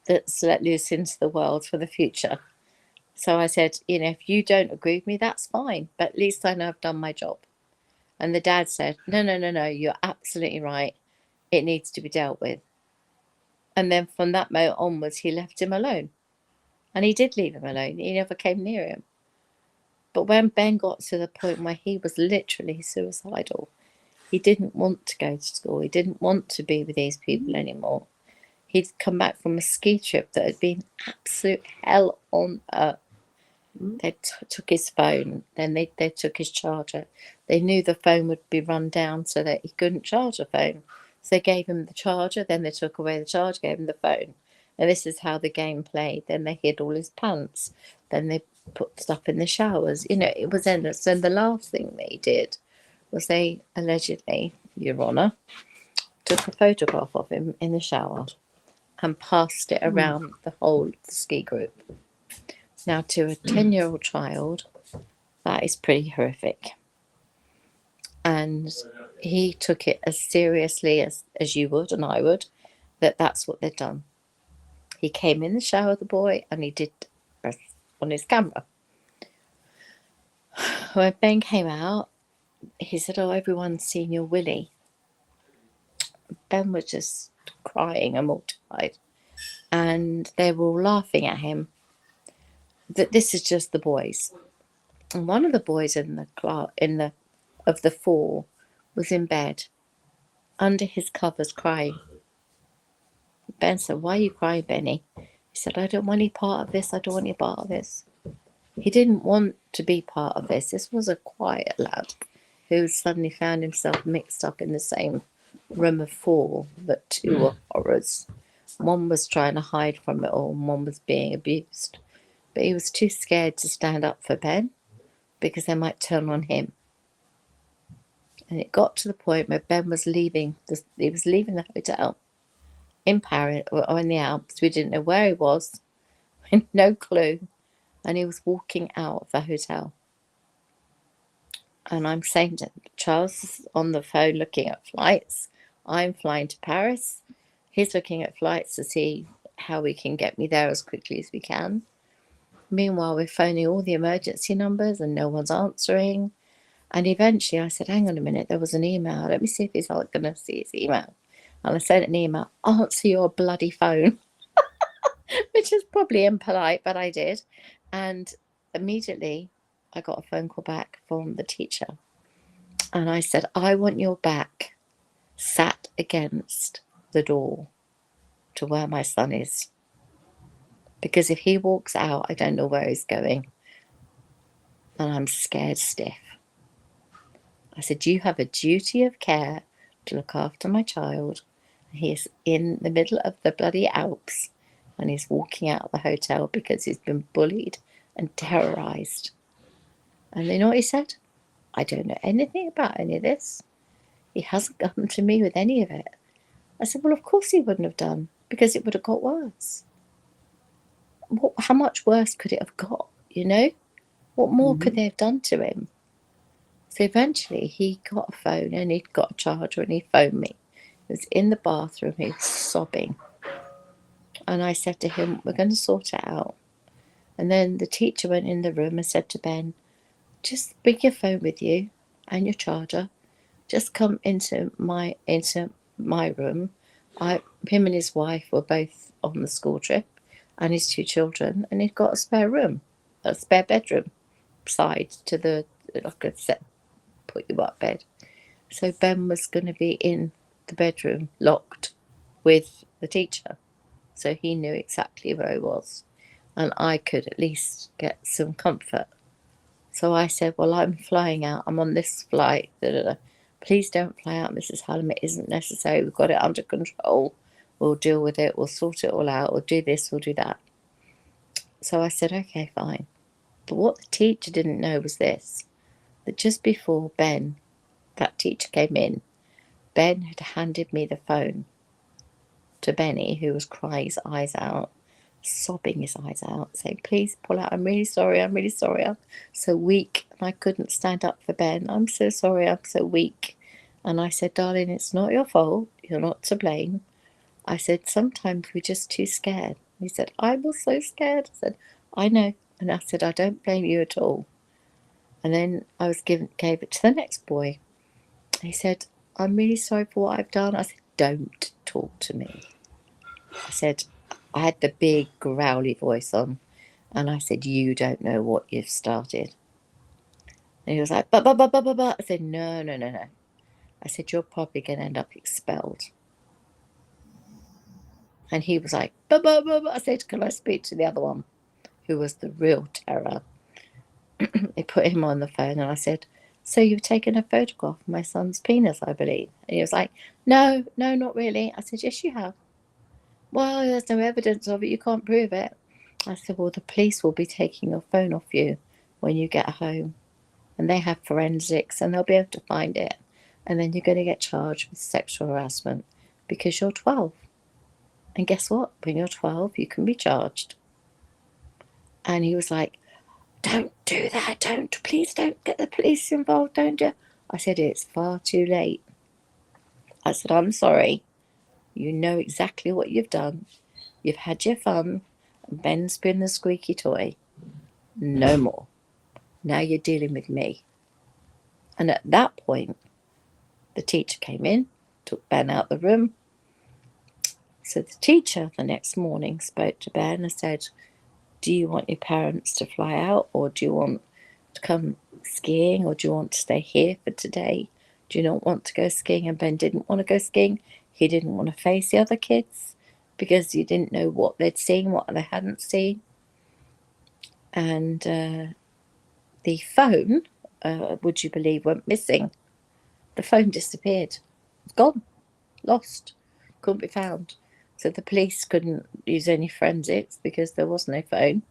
that's let loose into the world for the future. So I said, if you don't agree with me, that's fine, but at least I know I've done my job. And the dad said, no, you're absolutely right. It needs to be dealt with. And then from that moment onwards, he left him alone. And he did leave him alone. He never came near him. But when Ben got to the point where he was literally suicidal, he didn't want to go to school. He didn't want to be with these people anymore. He'd come back from a ski trip that had been absolute hell on earth. They took his phone, then they took his charger. They knew the phone would be run down so that he couldn't charge a phone. So they gave him the charger, then they took away the charger, gave him the phone. And this is how the game played. Then they hid all his pants. Then they put stuff in the showers. It was endless. And the last thing they did was they allegedly, Your Honour, took a photograph of him in the shower and passed it around the whole of the ski group. Now, to a 10-year-old child, that is pretty horrific. And he took it as seriously as you would and I would, that's what they'd done. He came in the shower, the boy, and he did press on his camera. When Ben came out, he said, oh, everyone's seen your willy. Ben was just crying and mortified. And they were all laughing at him. That this is just the boys. And one of the boys of the four was in bed under his covers crying. Ben said, why are you crying, Benny? He said, I don't want any part of this. I don't want any part of this. He didn't want to be part of this. This was a quiet lad who suddenly found himself mixed up in the same room of 4, but 2 were horrors. One was trying to hide from it all, and one was being abused. But he was too scared to stand up for Ben because they might turn on him. And it got to the point where Ben was leaving the hotel in Paris or in the Alps. We didn't know where he was, no clue. And he was walking out of the hotel. And I'm saying to Charles is on the phone looking at flights. I'm flying to Paris. He's looking at flights to see how we can get me there as quickly as we can. Meanwhile, we're phoning all the emergency numbers and no one's answering. And eventually I said, hang on a minute, there was an email. Let me see if he's going to see his email. And I sent an email, answer your bloody phone, which is probably impolite, but I did. And immediately I got a phone call back from the teacher. And I said, I want your back sat against the door to where my son is. Because if he walks out, I don't know where he's going. And I'm scared stiff. I said, you have a duty of care to look after my child. He is in the middle of the bloody Alps and he's walking out of the hotel because he's been bullied and terrorized. And you know what he said? I don't know anything about any of this. He hasn't come to me with any of it. I said, well, of course he wouldn't have done, because it would have got worse. How much worse could it have got, you know? What more could they have done to him? So eventually he got a phone and he'd got a charger and he phoned me. He was in the bathroom, he was sobbing. And I said to him, we're going to sort it out. And then the teacher went in the room and said to Ben, just bring your phone with you and your charger. Just come into my room. Him and his wife were both on the school trip and his 2 children, and he'd got a spare bedroom side to the, like a set, put you up bed. So Ben was going to be in the bedroom locked with the teacher. So he knew exactly where he was. And I could at least get some comfort. So I said, well, I'm flying out. I'm on this flight. Please don't fly out, Mrs. Hallam. It isn't necessary. We've got it under control. We'll deal with it. We'll sort it all out. We'll do this. We'll do that. So I said, okay, fine. But what the teacher didn't know was this, that just before Ben, that teacher came in, Ben had handed me the phone to Benny, who was crying his eyes out, sobbing his eyes out, saying, please pull out. I'm really sorry. I'm really sorry. I'm so weak and I couldn't stand up for Ben. I'm so sorry. I'm so weak. And I said, darling, it's not your fault. You're not to blame. I said, sometimes we're just too scared. He said, I was so scared. I said, I know. And I said, I don't blame you at all. And then I gave it to the next boy. He said, I'm really sorry for what I've done. I said, don't talk to me. I said, I had the big growly voice on. And I said, you don't know what you've started. And he was like, but. I said, no. I said, you're probably going to end up expelled. And he was like, but. I said, can I speak to the other one, who was the real terror? They put him on the phone and I said, so you've taken a photograph of my son's penis, I believe. And he was like, no, not really. I said, yes, you have. Well, there's no evidence of it. You can't prove it. I said, well, the police will be taking your phone off you when you get home. And they have forensics and they'll be able to find it. And then you're going to get charged with sexual harassment because you're 12. And guess what? When you're 12, you can be charged. And he was like, don't do that. Please don't get the police involved. Don't do it. I said, it's far too late. I said, I'm sorry. You know exactly what you've done. You've had your fun. And Ben's been the squeaky toy. No more. Now you're dealing with me. And at that point, the teacher came in, took Ben out the room. So the teacher the next morning spoke to Ben and said, do you want your parents to fly out, or do you want to come skiing, or do you want to stay here for today? Do you not want to go skiing? And Ben didn't want to go skiing. He didn't want to face the other kids because he didn't know what they'd seen, what they hadn't seen. And the phone, would you believe, went missing. The phone disappeared. It's gone. Lost. Couldn't be found. So the police couldn't use any forensics because there was no phone.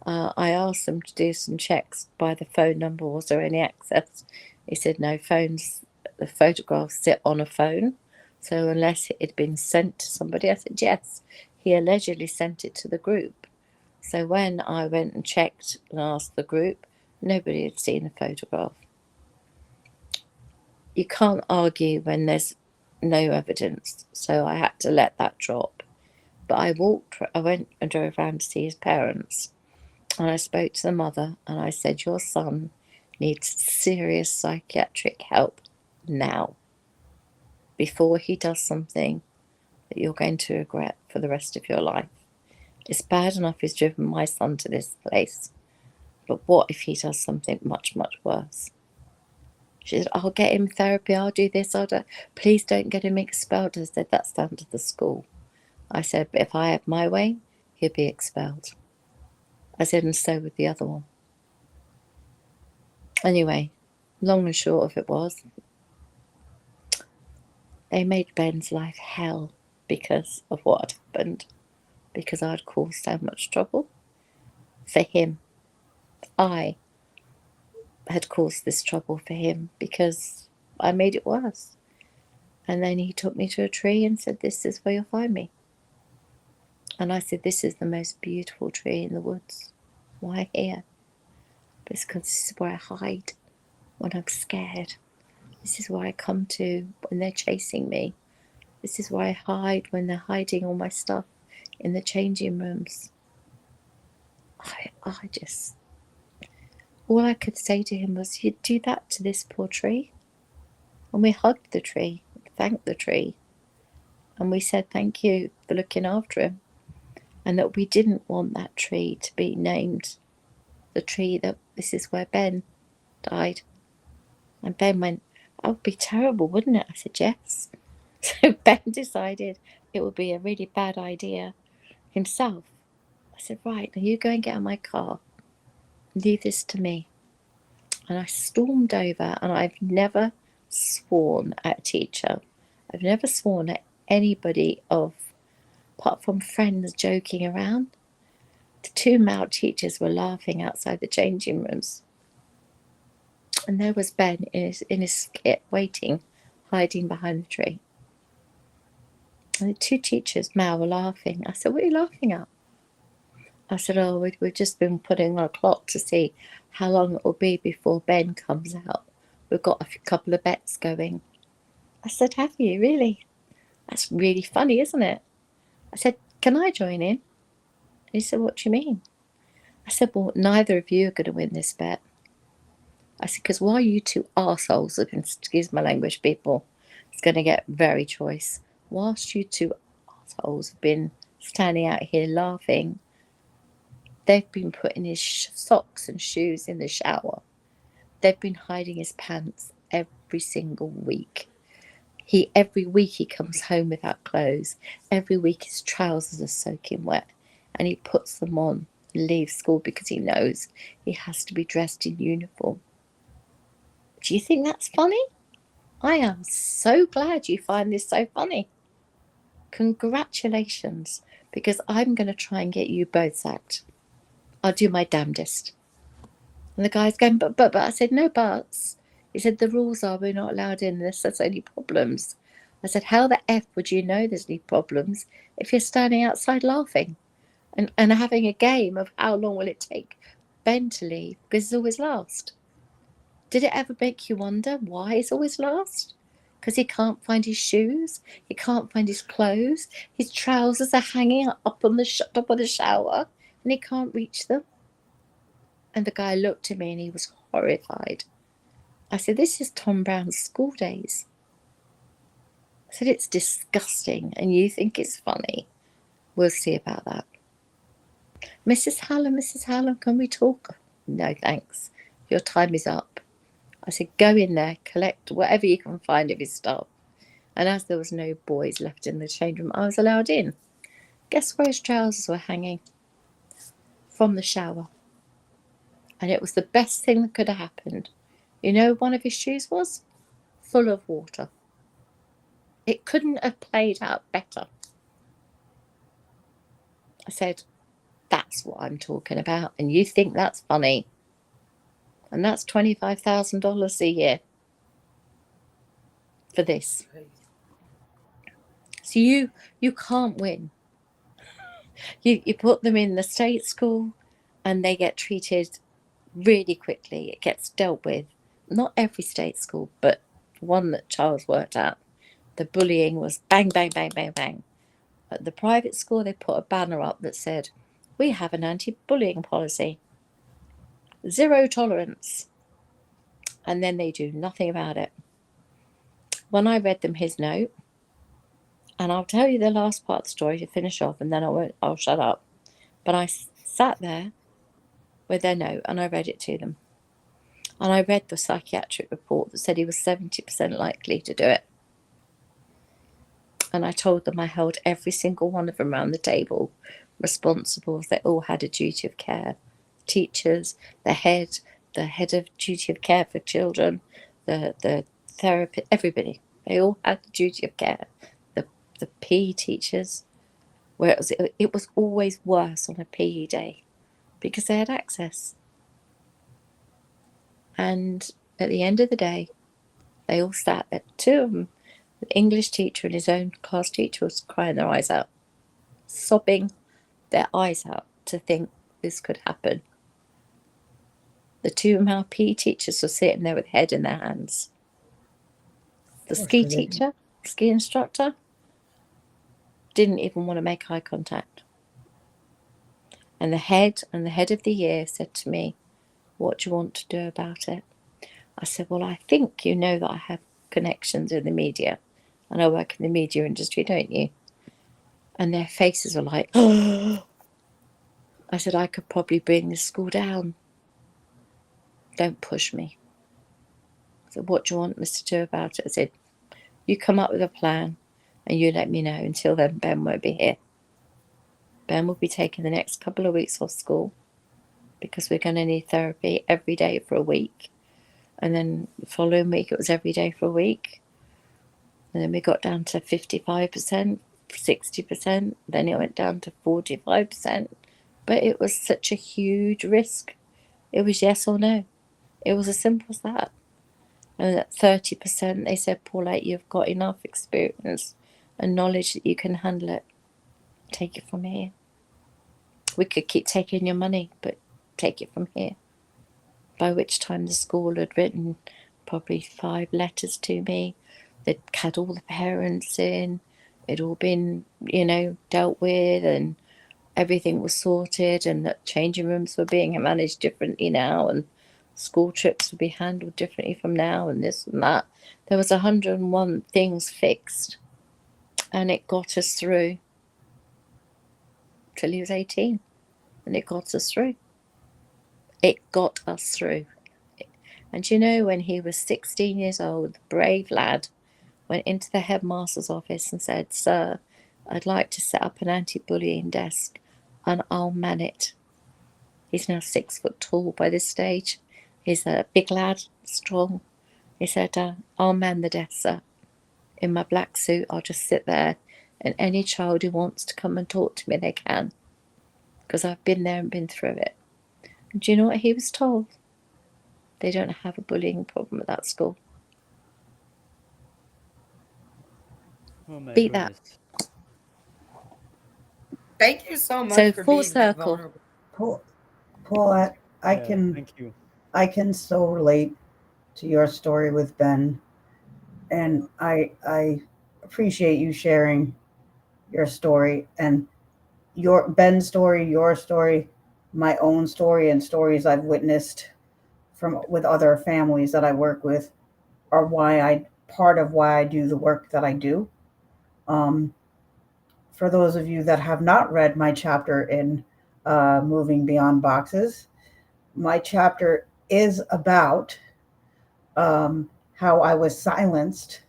I asked them to do some checks by the phone number. Was there any access? He said no, phones, the photographs sit on a phone. So unless it had been sent to somebody, I said yes. He allegedly sent it to the group. So when I went and checked and asked the group, nobody had seen the photograph. You can't argue when there's no evidence. So I had to let that drop. But I went and drove around to see his parents. And I spoke to the mother and I said, your son needs serious psychiatric help now, before he does something that you're going to regret for the rest of your life. It's bad enough he's driven my son to this place, but what if he does something much, much worse? She said, I'll get him therapy, I'll do this, please don't get him expelled. I said, that's down to the school. I said, but if I have my way, he'll be expelled. I said, and so with the other one. Anyway, long and short of it was, they made Ben's life hell because of what had happened, because I'd caused so much trouble for him. I had caused this trouble for him because I made it worse. And then he took me to a tree and said, this is where you'll find me. And I said, this is the most beautiful tree in the woods. Why here? It's because this is where I hide when I'm scared. This is where I come to when they're chasing me. This is where I hide when they're hiding all my stuff in the changing rooms. All I could say to him was, you'd do that to this poor tree? And we hugged the tree, thanked the tree. And we said, thank you for looking after him. And that we didn't want that tree to be named the tree that this is where Ben died. And Ben went, that would be terrible, wouldn't it? I said, yes. So Ben decided it would be a really bad idea himself. I said, right, now you go and get in my car. Leave this to me. And I stormed over, and I've never sworn at a teacher. I've never sworn at anybody apart from friends joking around. The two male teachers were laughing outside the changing rooms. And there was Ben in his skit, waiting, hiding behind the tree. And the two teachers, male, were laughing. I said, what are you laughing at? I said, oh, we've just been putting on a clock to see how long it will be before Ben comes out. We've got a couple of bets going. I said, have you, really? That's really funny, isn't it? I said, can I join in? And he said, what do you mean? I said, well, neither of you are going to win this bet. I said, because while you two arseholes, excuse my language, people, it's going to get very choice. Whilst you two arseholes have been standing out here laughing, they've been putting his socks and shoes in the shower. They've been hiding his pants every single week. Every week he comes home without clothes. Every week his trousers are soaking wet, and he puts them on and leaves school because he knows he has to be dressed in uniform. Do you think that's funny? I am so glad you find this so funny. Congratulations, because I'm going to try and get you both sacked. I'll do my damnedest. And the guy's going, but I said, no buts. He said, the rules are we're not allowed in unless there's any problems. I said, how the F would you know there's any problems if you're standing outside laughing and having a game of how long will it take Ben to leave? Because it's always last. Did it ever make you wonder why it's always last? Because he can't find his shoes, he can't find his clothes, his trousers are hanging up on the top of the shower, and he can't reach them. And the guy looked at me and he was horrified. I said, this is Tom Brown's school days. I said, it's disgusting, and you think it's funny. We'll see about that. Mrs. Hallam, can we talk? No, thanks. Your time is up. I said, go in there, collect whatever you can find of his stuff. And as there was no boys left in the change room, I was allowed in. Guess where his trousers were hanging? From the shower. And it was the best thing that could have happened. You know, one of his shoes was full of water. It couldn't have played out better. I said, that's what I'm talking about. And you think that's funny. And that's $25,000 a year for this. So you can't win. You put them in the state school and they get treated really quickly. It gets dealt with. Not every state school, but one that Charles worked at, the bullying was bang, bang, bang, bang, bang. At the private school, they put a banner up that said, we have an anti-bullying policy. 0 tolerance. And then they do nothing about it. When I read them his note, and I'll tell you the last part of the story to finish off, and then I'll shut up. But I sat there with their note and I read it to them. And I read the psychiatric report that said he was 70% likely to do it. And I told them I held every single one of them around the table responsible. They all had a duty of care. Teachers, the head of duty of care for children, the therapist, everybody. They all had the duty of care. The PE teachers, where it was always worse on a PE day because they had access. And at the end of the day, they all sat there. 2 of them, the English teacher and his own class teacher, was crying their eyes out, sobbing their eyes out to think this could happen. The 2 male PE teachers were sitting there with head in their hands. The ski teacher, ski instructor, didn't even want to make eye contact. And the head of the year said to me, what do you want to do about it? I said, well, I think you know that I have connections in the media and I work in the media industry, don't you? And their faces were like, oh. I said, I could probably bring this school down. Don't push me. I said, what do you want us to do about it? I said, you come up with a plan and you let me know. Until then, Ben won't be here. Ben will be taking the next couple of weeks off school because we're going to need therapy every day for a week. And then the following week, it was every day for a week. And then we got down to 55%, 60%. Then it went down to 45%. But it was such a huge risk. It was yes or no. It was as simple as that. And at 30%, they said, Paulette, you've got enough experience and knowledge that you can handle it. Take it from here. We could keep taking your money, but take it from here. By which time the school had written probably 5 letters to me. They'd had all the parents in. It'd all been, dealt with, and everything was sorted, and that changing rooms were being managed differently now, and school trips would be handled differently from now, and this and that. There was 101 things fixed, and it got us through till he was 18, and it got us through. It got us through. And when he was 16 years old, the brave lad went into the headmaster's office and said, sir, I'd like to set up an anti-bullying desk and I'll man it. He's now 6 foot tall by this stage. He's a big lad, strong. He said, I'll man the desk, sir. In my black suit, I'll just sit there, and any child who wants to come and talk to me, they can. Because I've been there and been through it. And do you know what he was told? They don't have a bullying problem at that school. Oh my Beat goodness. that. Thank you so much So for full being that circle. vulnerable. Paulette, I Yeah, can Thank you. so relate to your story with Ben, and I appreciate you sharing your story and your Ben's story, your story, my own story, and stories I've witnessed with other families that I work with are part of why I do the work that I do. For those of you that have not read my chapter in Moving Beyond Boxes, my chapter is about how I was silenced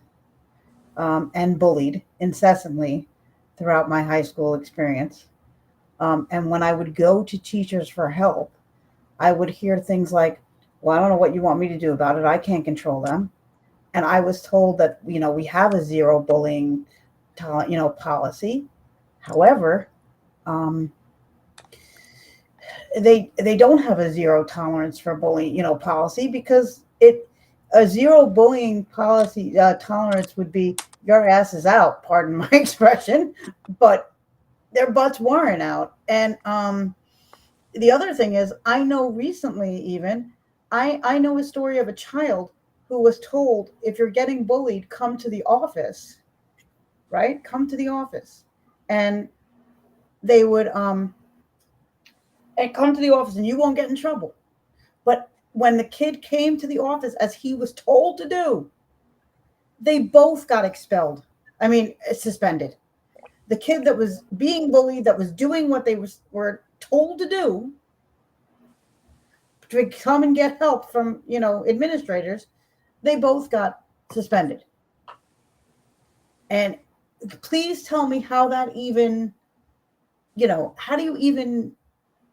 and bullied incessantly throughout my high school experience. And when I would go to teachers for help, I would hear things like, well, I don't know what you want me to do about it. I can't control them. And I was told that, we have a zero bullying, policy. However, they don't have a zero tolerance for bullying, policy, because a zero bullying policy tolerance would be your ass is out, pardon my expression, but their butts weren't out. And the other thing is, I know recently even, I know a story of a child who was told, if you're getting bullied, come to the office, right? Come to the office. And they would and come to the office and you won't get in trouble. But when the kid came to the office as he was told to do, they both got expelled. I mean, suspended. The kid that was being bullied, that was doing what they were told to do, to come and get help from, administrators, they both got suspended. And please tell me how that even, how do you even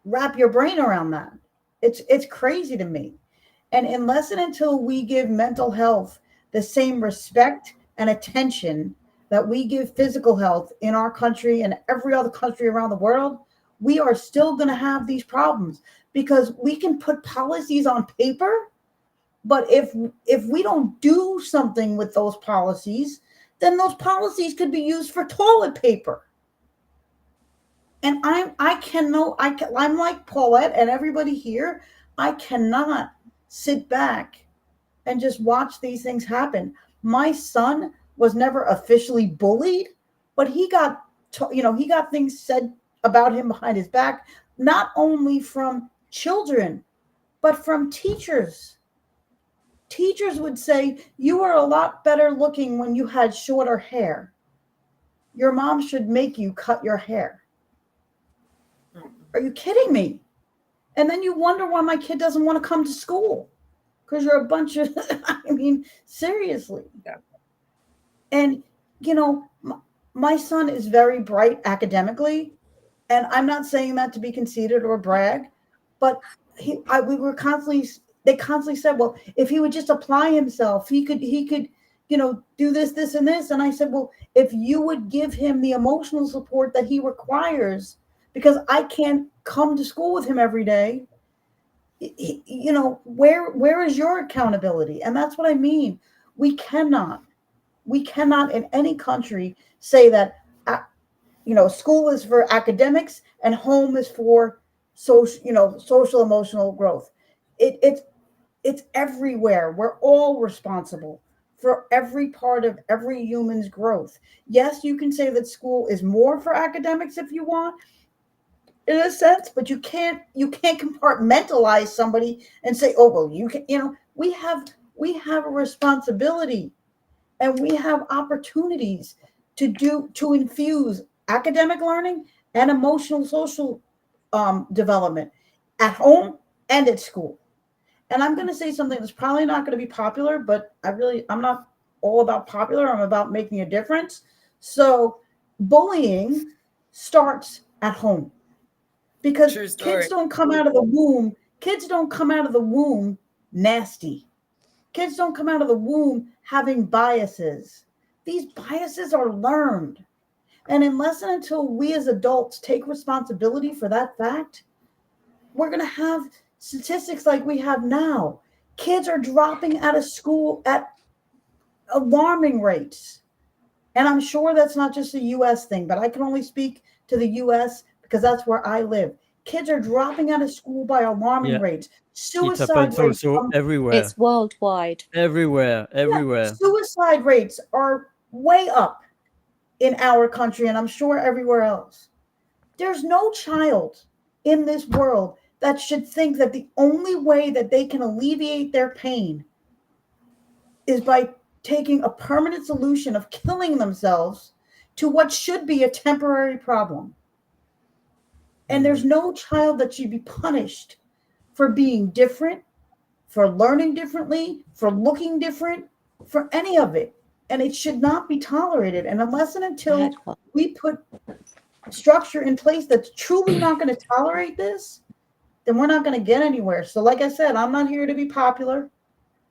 wrap your brain around that? It's crazy to me. And unless and until we give mental health the same respect and attention that we give physical health in our country and every other country around the world, we are still going to have these problems, because we can put policies on paper, but if we don't do something with those policies, then those policies could be used for toilet paper. And I'm like Paulette and everybody here, I cannot sit back and just watch these things happen. My son was never officially bullied, but he got things said about him behind his back, not only from children, but from teachers. Teachers would say, you are a lot better looking when you had shorter hair. Your mom should make you cut your hair. Are you kidding me? And then you wonder why my kid doesn't want to come to school, because you're a bunch of, I mean, seriously. Yeah. And, my son is very bright academically, and I'm not saying that to be conceited or brag, but they constantly said, well, if he would just apply himself, he could, do this, and this. And I said, well, if you would give him the emotional support that he requires, because I can't come to school with him every day, where is your accountability? And that's what I mean. We cannot in any country say that, school is for academics and home is for social emotional growth. It's everywhere. We're all responsible for every part of every human's growth. Yes, you can say that school is more for academics if you want, in a sense, but you can't compartmentalize somebody and say, oh, well, you can, we have a responsibility, and we have opportunities to infuse academic learning and emotional social development at home and at school. And I'm going to say something that's probably not going to be popular, but I'm not all about popular. I'm about making a difference. So bullying starts at home, because kids don't come out of the womb. Kids don't come out of the womb nasty. Kids don't come out of the womb having biases. These biases are learned. And unless and until we as adults take responsibility for that fact, we're going to have statistics like we have now. Kids are dropping out of school at alarming rates. And I'm sure that's not just a U.S. thing, but I can only speak to the U.S. because that's where I live. Kids are dropping out of school by alarming rates. Suicide it happens rates also everywhere. It's worldwide. Everywhere. Yeah, suicide rates are way up in our country, and I'm sure everywhere else. There's no child in this world that should think that the only way that they can alleviate their pain is by taking a permanent solution of killing themselves to what should be a temporary problem. And there's no child that should be punished for being different, for learning differently, for looking different, for any of it. And it should not be tolerated. And unless and until we put structure in place that's truly not going to tolerate this, then we're not going to get anywhere. So like I said, I'm not here to be popular.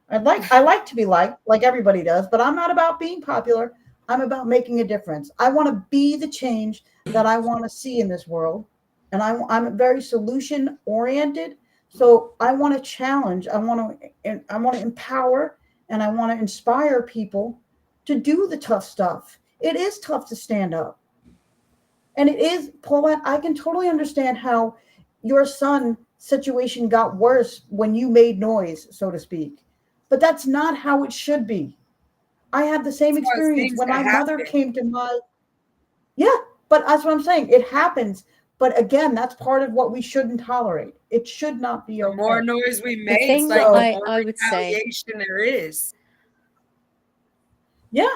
I like to be liked like everybody does, but I'm not about being popular. I'm about making a difference. I want to be the change that I want to see in this world. And I'm very solution oriented. So I want to challenge, I want to empower, and I want to inspire people to do the tough stuff. It is tough to stand up. And it is, Paulette, I can totally understand how your son situation got worse when you made noise, so to speak. But that's not how it should be. I had the same That's how it experience seems when to my mother happen. came to my, yeah, but that's what I'm saying. It happens. But again, that's part of what we shouldn't tolerate. It should not be The more okay. noise we The make, it's thing like that the more I would say, retaliation there is. Yeah.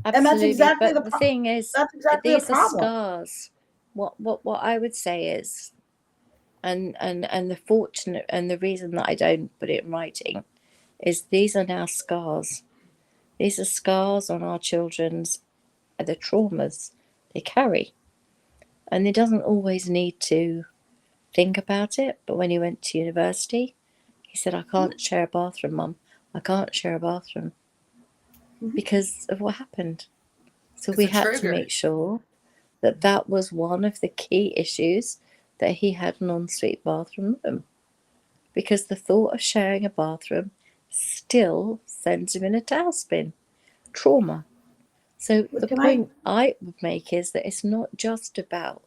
And that's absolutely, exactly but the thing is, that's exactly the these are problem. scars. What I would say is, and the fortunate and the reason that I don't put it in writing is these are now scars. These are scars on our children's, the traumas they carry. And he doesn't always need to think about it, but when he went to university, he said, I can't share a bathroom, Mum. I can't share a bathroom because of what happened. So It's we a had to trigger. make sure that that was one of the key issues, that he had an ensuite bathroom room, because the thought of sharing a bathroom still sends him in a tailspin. Trauma. So But the can point I would make is that it's not just about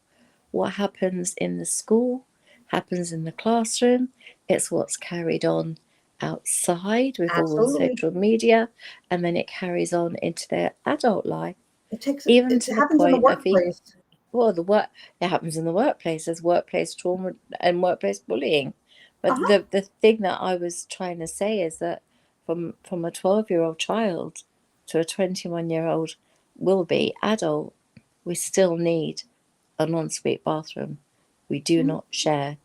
what happens in the school, happens in the classroom, it's what's carried on outside with all the Absolutely. social media, and then it carries on into their adult life, It even to the happens in the point of workplace. it happens in the workplace. There's workplace trauma and workplace bullying. But Uh-huh. the thing that I was trying to say is that from a 12-year-old child to a 21-year-old will be adult, we still need an ensuite bathroom. We do not share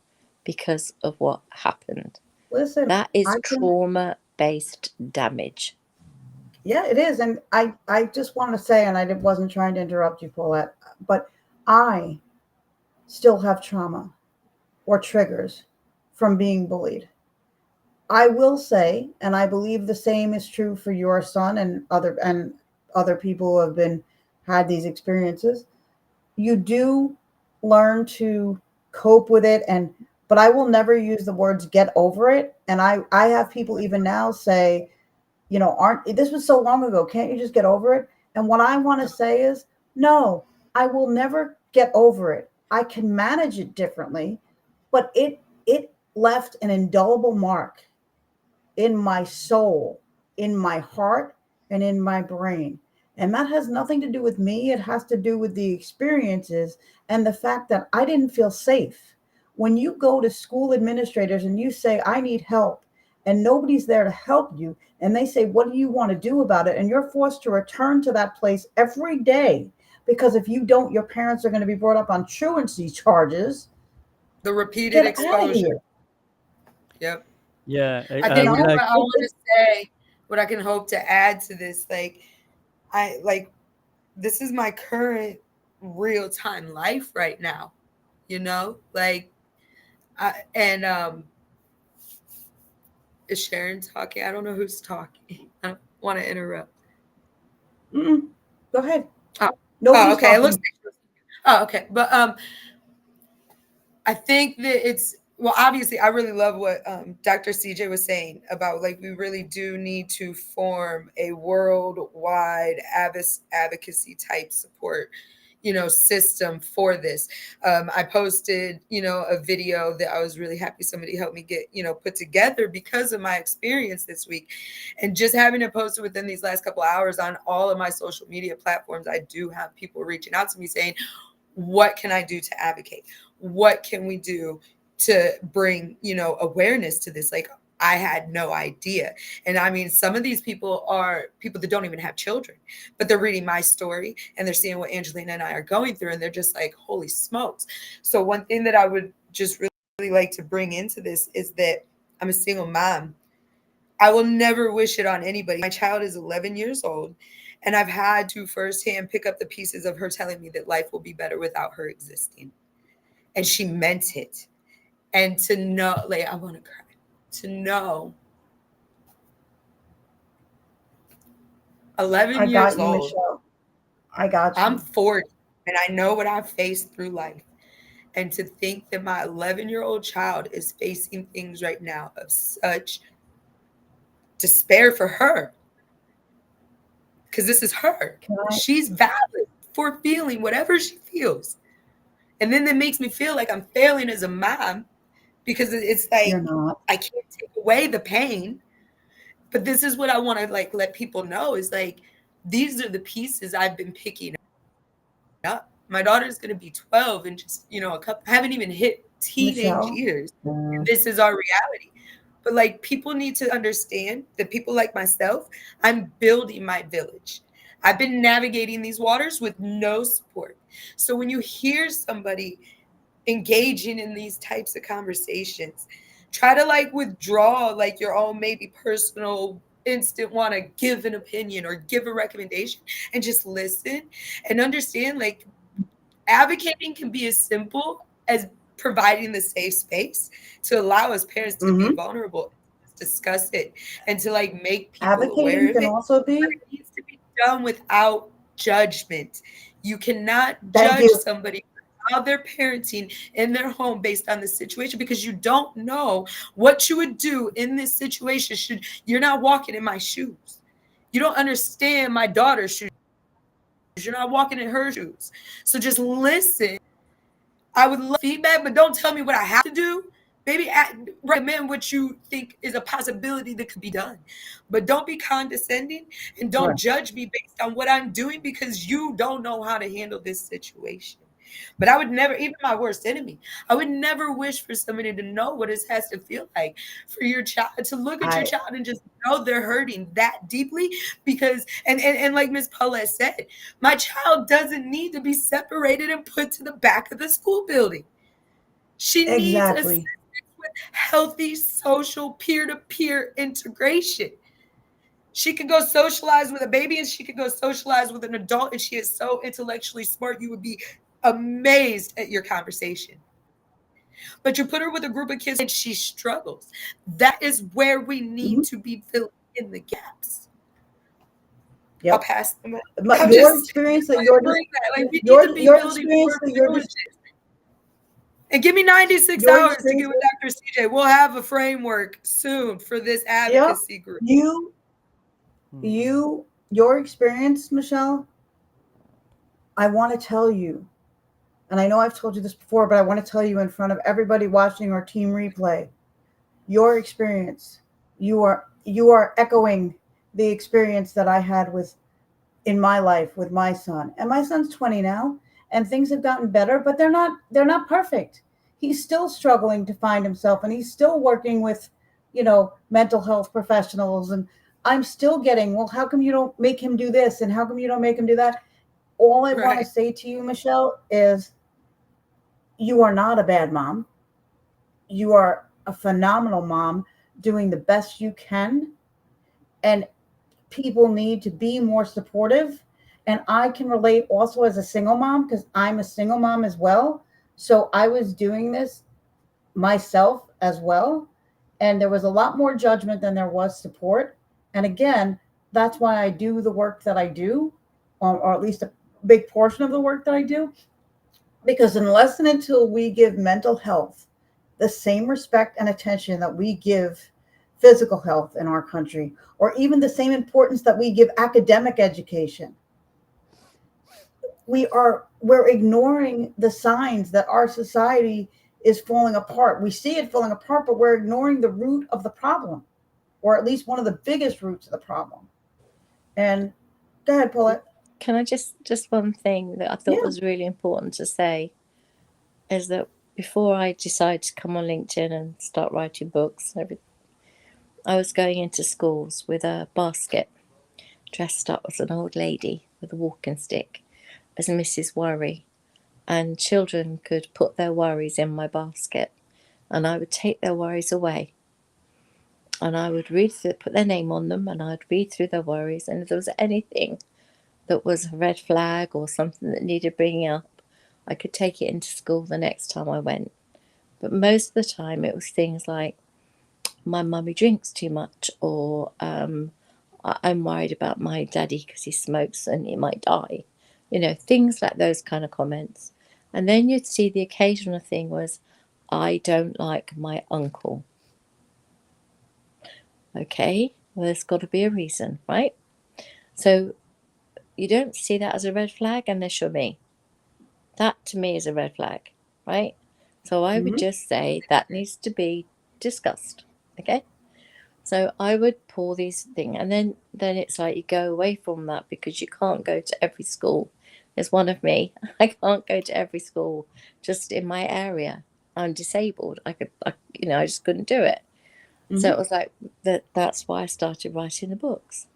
because of what happened. Listen, That is I can, trauma-based damage. yeah, it is. And I just want to say, and I wasn't trying to interrupt you, Paulette, but I still have trauma or triggers from being bullied. I will say, and I believe the same is true for your son and other people who have been had these experiences. You do learn to cope with it, and but I will never use the words get over it. And I have people even now say, aren't this was so long ago, can't you just get over it? And what I want to say is, no, I will never get over it. I can manage it differently, but it left an indelible mark in my soul, in my heart, and in my brain. And that has nothing to do with me. It has to do with the experiences and the fact that I didn't feel safe. When you go to school administrators and you say, I need help, and nobody's there to help you, and they say, what do you want to do about it? And you're forced to return to that place every day, because if you don't, your parents are going to be brought up on truancy charges. The repeated Get out of exposure. here. Yep. Yeah, I I think would what like. I want to say, what I can hope to add to this, this is my current real time life right now, is Sharon talking? I don't know who's talking. I don't want to interrupt. Go ahead. Oh, Nobody's okay. It looks talking. oh, okay. But I think that obviously I really love what Dr. CJ was saying about we really do need to form a worldwide advocacy type support system for this. I posted a video that I was really happy somebody helped me get put together because of my experience this week, and just having it posted within these last couple of hours on all of my social media platforms. I do have people reaching out to me saying, what can I do to advocate? What can we do to bring awareness to this? I had no idea. And I mean, some of these people are people that don't even have children, but they're reading my story and they're seeing what Angelina and I are going through, and they're just like, holy smokes. So one thing that I would just really like to bring into this is that I'm a single mom. I will never wish it on anybody. My child is 11 years old, and I've had to firsthand pick up the pieces of her telling me that life will be better without her existing. And she meant it. And to know, like, I want to cry, to know I 11 got years you, old, Michelle. I got I'm you. 40, and I know what I've faced through life. And to think that my 11-year-old child is facing things right now of such despair for her, because this is her. Can I? She's valid for feeling whatever she feels. And then that makes me feel like I'm failing as a mom, because it's You're like not. I can't take away the pain. But this is what I want to like let people know is like these are the pieces I've been picking up. My daughter's going to be 12 and just, a couple, I haven't even hit teenage Michelle, years. And this is our reality. But like people need to understand that people like myself, I'm building my village. I've been navigating these waters with no support. So when you hear somebody engaging in these types of conversations, try to like withdraw like your own maybe personal instant want to give an opinion or give a recommendation, and just listen and understand like advocating can be as simple as providing the safe space to allow us parents to be mm-hmm. vulnerable, discuss it, and to like make people aware Advocating of can it. also But be. it needs to be done without judgment. You cannot Thank judge you. somebody for how they're parenting in their home based on the situation, because you don't know what you would do in this situation. Should you're not walking in my shoes. You don't understand my daughter's shoes. You're not walking in her shoes. So just listen. I would love feedback, but don't tell me what I have to do. Maybe recommend what you think is a possibility that could be done. But don't be condescending and don't Right. judge me based on what I'm doing, because you don't know how to handle this situation. But I would never, even my worst enemy, I would never wish for somebody to know what it has to feel like for your child to look at your I child and just know they're hurting that deeply. Because, and like Miss Paulette said, my child doesn't need to be separated and put to the back of the school building. She needs assistance exactly. with healthy social peer-to-peer integration. She could go socialize with a baby and she could go socialize with an adult, and she is so intellectually smart. You would be amazed at your conversation. But you put her with a group of kids and she struggles. That is where we need Mm-hmm. to be filling in the gaps. I'll Yep. pass them. But I'm your just experience that trying you're to bring that. Like we need to your be your building experience more that you're villages. And give me 96 your hours to get experience. with Dr. CJ. We'll have a framework soon for this Yep. advocacy group. Your experience, Michelle. I want to tell you, and I know I've told you this before, but I want to tell you in front of everybody watching our team replay, your experience. You are echoing the experience that I had in my life with my son. And my son's 20 now, and things have gotten better, but they're not perfect. He's still struggling to find himself, and he's still working with, mental health professionals, and I'm still getting, well, how come you don't make him do this, and how come you don't make him do that? All I want to Right. say to you, Michelle, is you are not a bad mom. You are a phenomenal mom doing the best you can, and people need to be more supportive. And I can relate also as a single mom, because I'm a single mom as well. So I was doing this myself as well. And there was a lot more judgment than there was support. And again, that's why I do the work that I do, or at least a big portion of the work that I do. Because unless and until we give mental health the same respect and attention that we give physical health in our country, or even the same importance that we give academic education, we're ignoring the signs that our society is falling apart. We see it falling apart, but we're ignoring the root of the problem, or at least one of the biggest roots of the problem. And go ahead, Paulette. Can I just one thing that I thought Yeah. was really important to say is that before I decided to come on LinkedIn and start writing books, I was going into schools with a basket, dressed up as an old lady with a walking stick, as Mrs. Worry, and children could put their worries in my basket, and I would take their worries away, and I would put their name on them, and I'd read through their worries, and if there was anything that was a red flag or something that needed bringing up, I could take it into school the next time I went. But most of the time it was things like, my mummy drinks too much, or I'm worried about my daddy because he smokes and he might die. Things like those kind of comments. And then you'd see the occasional thing was, I don't like my uncle. Okay, well, there's got to be a reason, right? So you don't see that as a red flag unless you're me. That to me is a red flag, right? So I would just say that needs to be discussed. Okay. So I would pull these things, and then it's like you go away from that because you can't go to every school. There's one of me. I can't go to every school just in my area. I'm disabled. I just couldn't do it. So it was like that's why I started writing the books.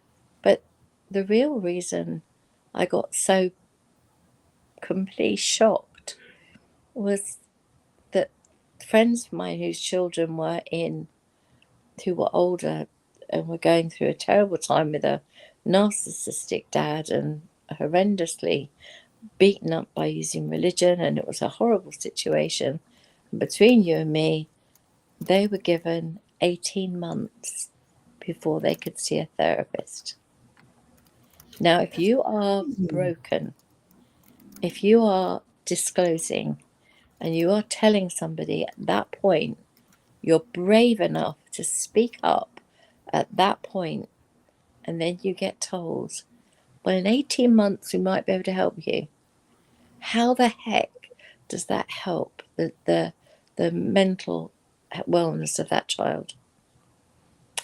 But the real reason I got so completely shocked was that friends of mine whose children who were older and were going through a terrible time with a narcissistic dad and horrendously beaten up by using religion, and it was a horrible situation. And between you and me, they were given 18 months before they could see a therapist. Now, if you are broken, if you are disclosing and you are telling somebody at that point, you're brave enough to speak up at that point, and then you get told, well, in 18 months we might be able to help you. How the heck does that help the mental wellness of that child?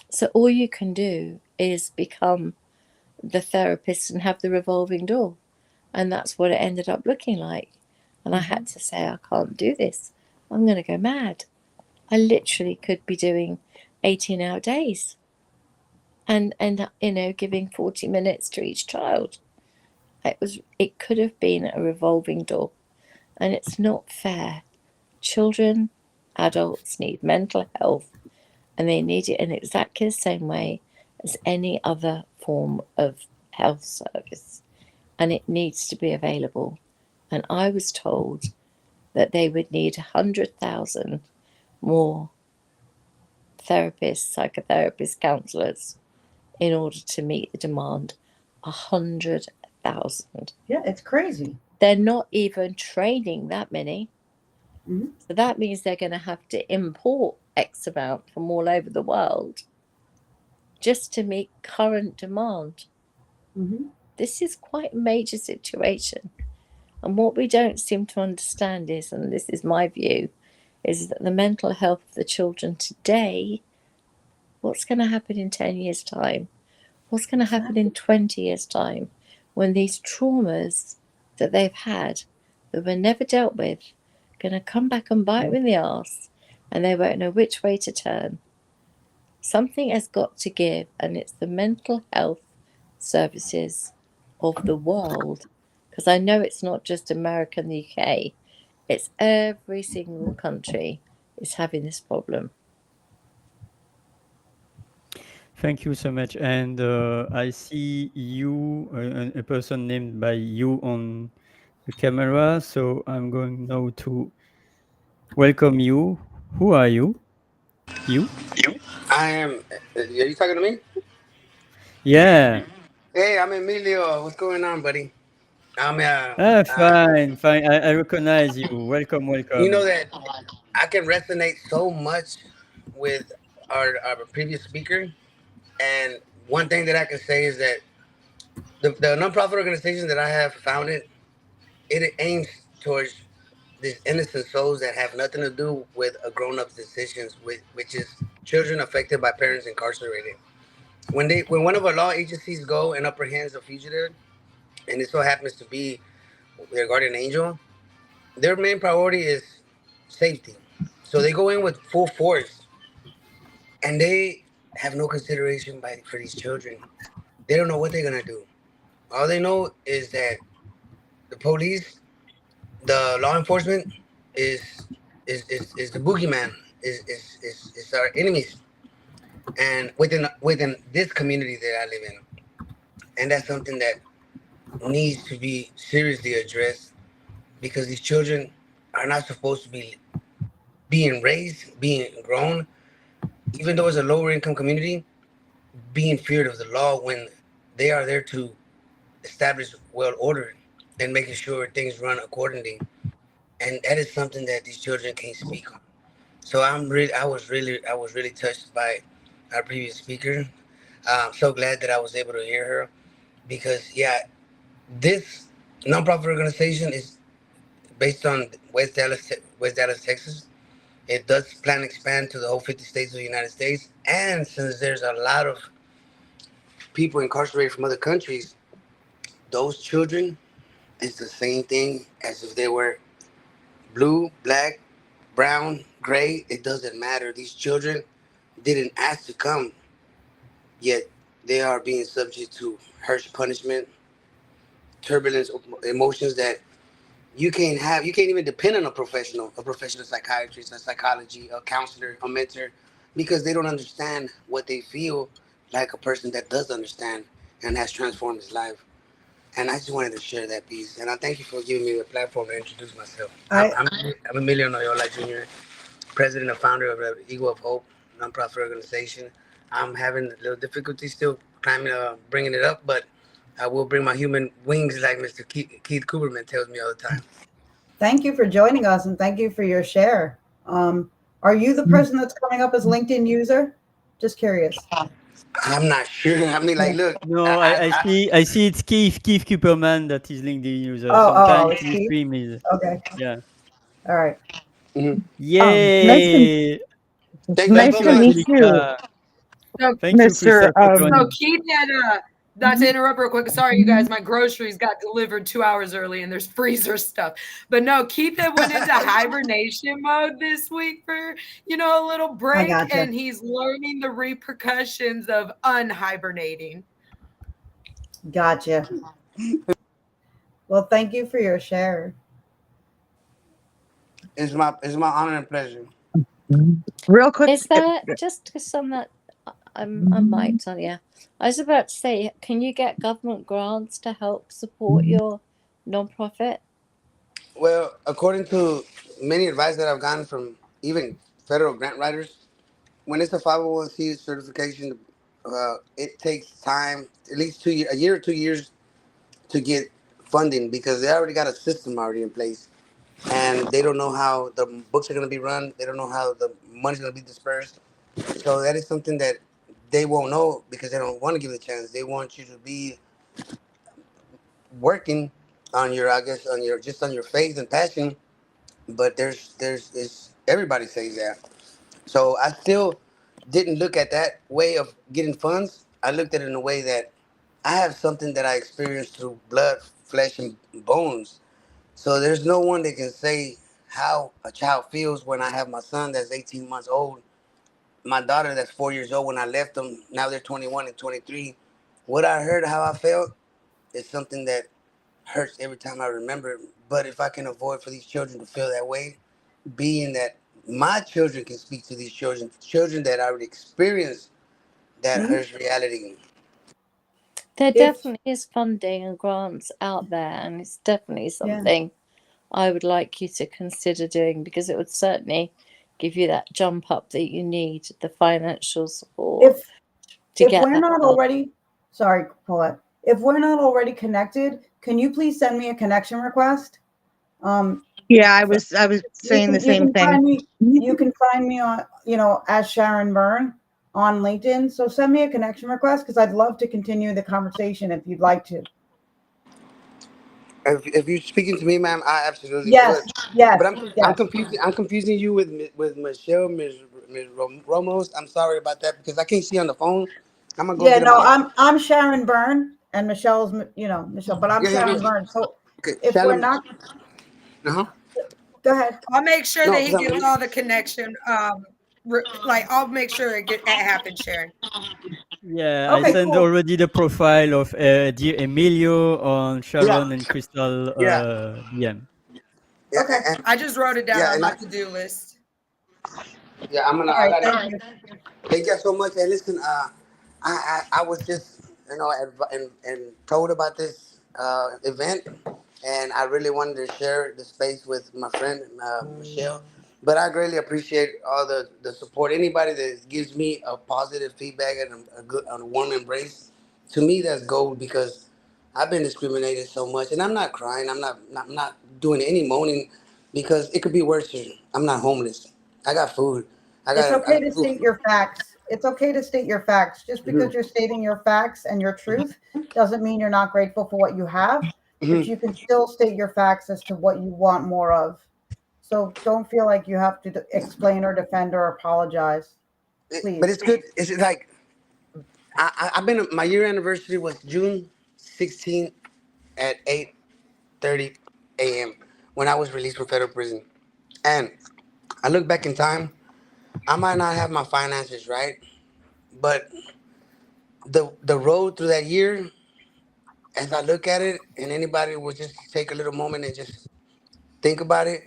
So all you can do is become the therapist and have the revolving door. And that's what it ended up looking like. And I had to say, I can't do this. I'm going to go mad. I literally could be doing 18-hour days and giving 40 minutes to each child. It could have been a revolving door, and it's not fair. Children, adults need mental health, and they need it in exactly the same way as any other form of health service, and it needs to be available. And I was told that they would need 100,000 more therapists, psychotherapists, counsellors in order to meet the demand. 100,000. Yeah, it's crazy. They're not even training that many. Mhm. So that means they're going to have to import X amount from all over the world just to meet current demand. This is quite a major situation. And what we don't seem to understand is, and this is my view, is that the mental health of the children today, what's going to happen in 10 years' time? What's going to happen in 20 years' time when these traumas that they've had that were never dealt with going to come back and bite them in the arse, and they won't know which way to turn? Something has got to give, and it's the mental health services of the world. Because I know it's not just America and the UK, it's every single country is having this problem. Thank you so much. And I see you, a person named by you on the camera. So I'm going now to welcome you. Who are you? You? I am. Are you talking to me? Yeah. Hey, I'm Emilio. What's going on, buddy? I'm Fine. I recognize you. Welcome. you know that I can resonate so much with our previous speaker, and one thing that I can say is that the nonprofit organization that I have founded, it aims towards these innocent souls that have nothing to do with a grown-up's decisions, which is children affected by parents incarcerated. When one of our law agencies go and apprehends a fugitive, and it so happens to be their guardian angel, their main priority is safety. So they go in with full force, and they have no consideration for these children. They don't know what they're gonna do. All they know is that the police, the law enforcement, is the boogeyman, is our enemies, and within this community that I live in, and that's something that needs to be seriously addressed, because these children are not supposed to be being raised, being grown, even though it's a lower income community, being feared of the law when they are there to establish well order and making sure things run accordingly. And that is something that these children can't speak on. So I was really touched by our previous speaker. I'm so glad that I was able to hear her because yeah, this nonprofit organization is based on West Dallas, Texas. It does plan to expand to the whole 50 states of the United States. And since there's a lot of people incarcerated from other countries, those children is the same thing as if they were blue, black, brown, gray. It doesn't matter. These children didn't ask to come, yet they are being subject to harsh punishment, turbulence, emotions that you can't have. You can't even depend on a professional psychiatrist, a psychology, a counselor, a mentor, because they don't understand what they feel like a person that does understand and has transformed his life. And I just wanted to share that piece. And I thank you for giving me the platform to introduce myself. I I'm Emilio Noyola Jr., president and founder of the Eagle of Hope nonprofit organization. I'm having a little difficulty still climbing, bringing it up, but I will bring my human wings like Mr. Keith Cooperman tells me all the time. thank you for joining us and thank you for your share. Are you the person that's coming up as LinkedIn user? Just curious. I'm not sure. I mean, like, look. No, I see it's Keith Cooperman that is LinkedIn user. Oh, Sometimes it's his Keith? stream is Okay. yeah. All right. Mhm. Yay! Thank you Nice so to much. meet you, Angelica. So, Thank you, Mr. Krista, for so joining. Keith had not to interrupt real quick. Sorry, you guys. My groceries got delivered 2 hours early, and there's freezer stuff. But no, Keith had went into hibernation mode this week for a little break, gotcha. and he's learning the repercussions of unhibernating. Gotcha. Well, thank you for your share. It's my honor and pleasure. Real quick. Is that just because on that? I'm mic'd on, yeah. I was about to say, can you get government grants to help support your nonprofit? Well, according to many advice that I've gotten from even federal grant writers, when it's a 501c certification, it takes time, at least a year or 2 years to get funding because they already got a system already in place. And they don't know how the books are going to be run. They don't know how the money's going to be dispersed. So that is something that they won't know because they don't want to give it a chance. They want you to be working on your, I guess, on your faith and passion. But it's everybody says that. So I still didn't look at that way of getting funds. I looked at it in a way that I have something that I experienced through blood, flesh, and bones. So there's no one that can say how a child feels when I have my son that's 18 months old, my daughter that's 4 years old when I left them. Now they're 21 and 23. What I heard, how I felt, is something that hurts every time I remember it. But if I can avoid for these children to feel that way, being that my children can speak to these children that already experienced that Mhm. hurts reality. There If definitely is funding and grants out there, and it's definitely yeah, something I would like you to consider doing because it would certainly give you that jump up that you need, the financial support if to if get we're that not done. already, sorry, Paulette. If we're not already connected, can you please send me a connection request? Yeah, I So was you saying the can you same can find thing. me you can find me on as Sharon Byrne on LinkedIn. So send me a connection request because I'd love to continue the conversation if you'd like to. If you're speaking to me, ma'am, I absolutely Yes, would. yes, But I'm yes. confusing you with Michelle, Ms. Ramos. I'm sorry about that because I can't see on the phone. I'm gonna go Yeah, get no, my I'm Sharon Byrne and Michelle's Michelle, but I'm yeah yeah Sharon yeah. Byrne. So Okay, if we're Shalom. not, Uh-huh. go ahead. I'll make sure No, that he 'cause gets all the connection. I'll make sure it happens, Sharon. Yeah, I Okay, sent cool. already the profile of dear Emilio on yeah Sharon and Crystal yeah DM. yeah Okay. I just wrote it down yeah on and my to-do list. All I right. got Thank it. you. Thank you so much. And listen, I was just and told about this event, and I really wanted to share the space with my friend Michelle But I greatly appreciate all the support. Anybody that gives me a positive feedback and a warm embrace, to me that's gold, because I've been discriminated so much, and I'm not crying. I'm not doing any moaning, because it could be worse here. I'm not homeless. I got food. It's I okay got to food. state your facts. It's okay to state your facts. Just because you're stating your facts and your truth doesn't mean you're not grateful for what you have, but you can still state your facts as to what you want more of. So don't feel like you have to explain or defend or apologize. Please. But it's good. It's like I've been. My year anniversary was June 16th at 8:30 a.m. when I was released from federal prison, and I look back in time. I might not have my finances right, but the road through that year, as I look at it, and anybody would just take a little moment and just think about it,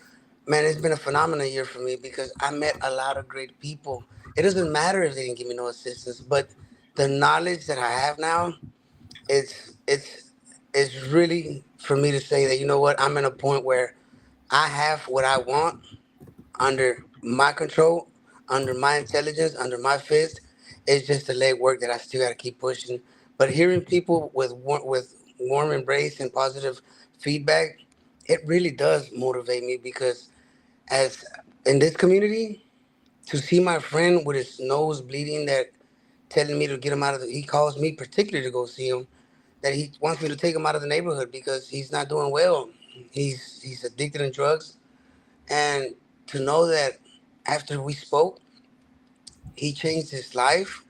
man, it's been a phenomenal year for me, because I met a lot of great people. It doesn't matter if they didn't give me no assistance, but the knowledge that I have now, it's really for me to say that, you know what, I'm in a point where I have what I want under my control, under my intelligence, under my fist. It's just the leg work that I still got to keep pushing. But hearing people with warm embrace and positive feedback, it really does motivate me, because as in this community, to see my friend with his nose bleeding, that telling me to get him out of he calls me particularly to go see him, that he wants me to take him out of the neighborhood because he's not doing well. He's addicted in drugs, and to know that after we spoke, he changed his life.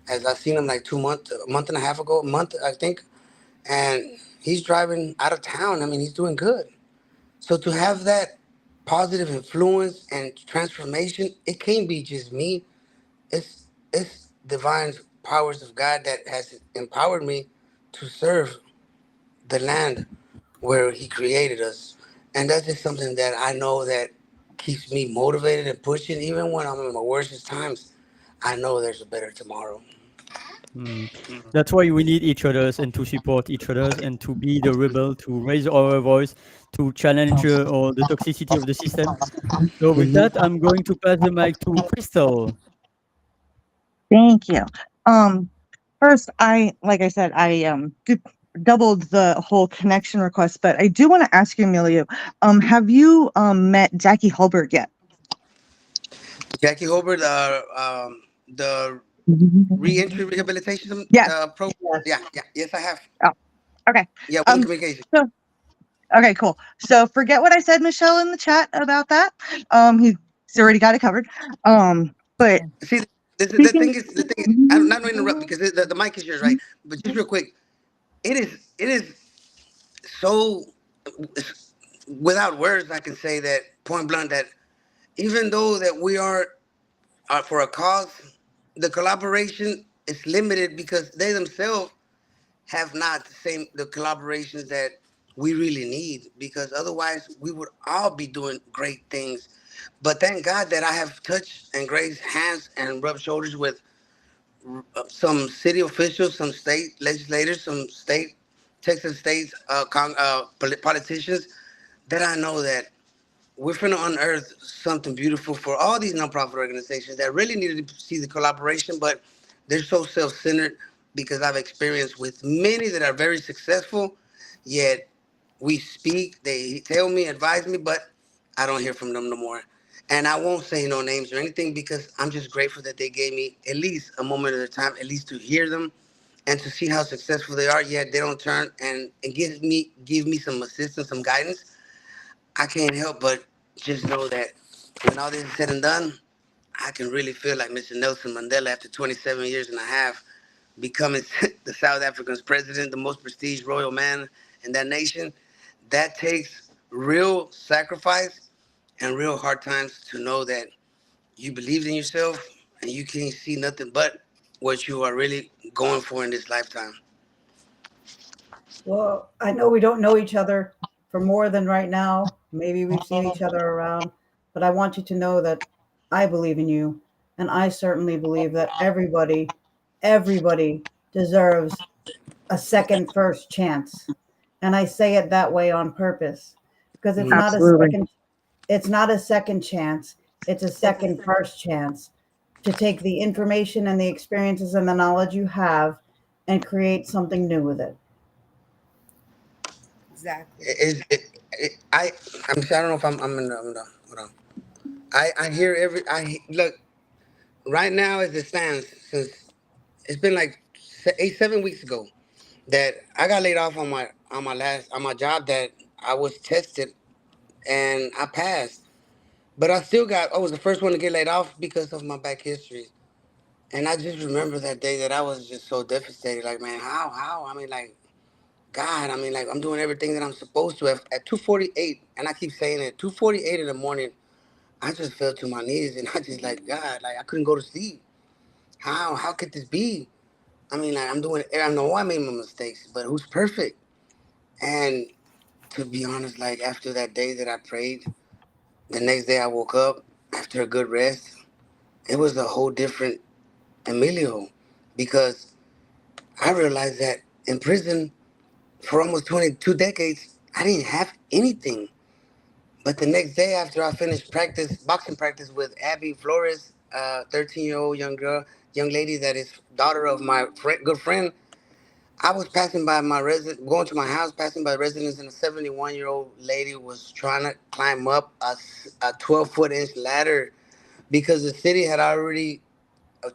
As I seen him like a month and a half ago, a month I think, and he's driving out of town. I mean, he's doing good. So to have that positive influence and transformation, it can't be just me. It's divine powers of God that has empowered me to serve the land where He created us, and that's just something that I know that keeps me motivated and pushing. Even when I'm in my worstest times, I know there's a better tomorrow. That's why we need each other's and to support each other's and to be the rebel, to raise our voice, to challenge or the toxicity of the system. So with that, I'm going to pass the mic to Crystal. Thank you. First, like I said, doubled the whole connection request, but I do want to ask you, Emilio, have you met Jackie Hulbert yet? Jackie Hobart, the reentry rehabilitation program. Yes, I have. Oh, okay. Yeah, one communication. Okay, cool. So forget what I said, Michelle, in the chat about that. He's already got it covered. But see, the thing is, I'm not going to interrupt because the mic is yours, right? But just real quick, it is so, without words, I can say that point blank that even though that we are for a cause, the collaboration is limited because they themselves have not the collaborations that we really need, because otherwise we would all be doing great things. But thank God that I have touched and grazed hands and rubbed shoulders with some city officials, some state legislators, some Texas state politicians, that I know that we're going to unearth something beautiful for all these nonprofit organizations that really needed to see the collaboration, but they're so self-centered, because I've experienced with many that are very successful, yet we speak, they tell me, advise me, but I don't hear from them no more. And I won't say no names or anything, because I'm just grateful that they gave me at least a moment at a time, at least to hear them and to see how successful they are, yet they don't turn and give me some assistance, some guidance. I can't help but just know that when all this is said and done, I can really feel like Mr. Nelson Mandela after 27 years and a half, becoming the South Africa's president, the most prestiged royal man in that nation. That takes real sacrifice and real hard times to know that you believed in yourself and you can't see nothing but what you are really going for in this lifetime. Well, I know we don't know each other for more than right now. Maybe we've seen each other around, but I want you to know that I believe in you. And I certainly believe that everybody deserves a first chance. And I say it that way on purpose, because it's not a second. It's not a second chance. It's a second first chance to take the information and the experiences and the knowledge you have and create something new with it. Exactly. I'm sorry, I don't know if I'm hold on. I hear look right now as it stands, since it's been like 7 weeks ago that I got laid off on my job that I was tested and I passed. But I was the first one to get laid off because of my back history. And I just remember that day that I was just so devastated. Like, man, how? I mean, like, God, I mean, like, I'm doing everything that I'm supposed to. At 2:48, and I keep saying it, 2:48 in the morning, I just fell to my knees and I just like, God, like, I couldn't go to sleep. How? How could this be? I mean, like, I know I made my mistakes, but who's perfect? And to be honest, like, after that day that I prayed, the next day I woke up after a good rest, it was a whole different Emilio, because I realized that in prison for almost 22 decades, I didn't have anything. But the next day after I finished boxing practice with Abby Flores, 13-year-old young lady that is daughter of my good friend, I was passing by going to my house, passing by the residence, and a 71-year-old lady was trying to climb up a 12-foot-inch ladder because the city had already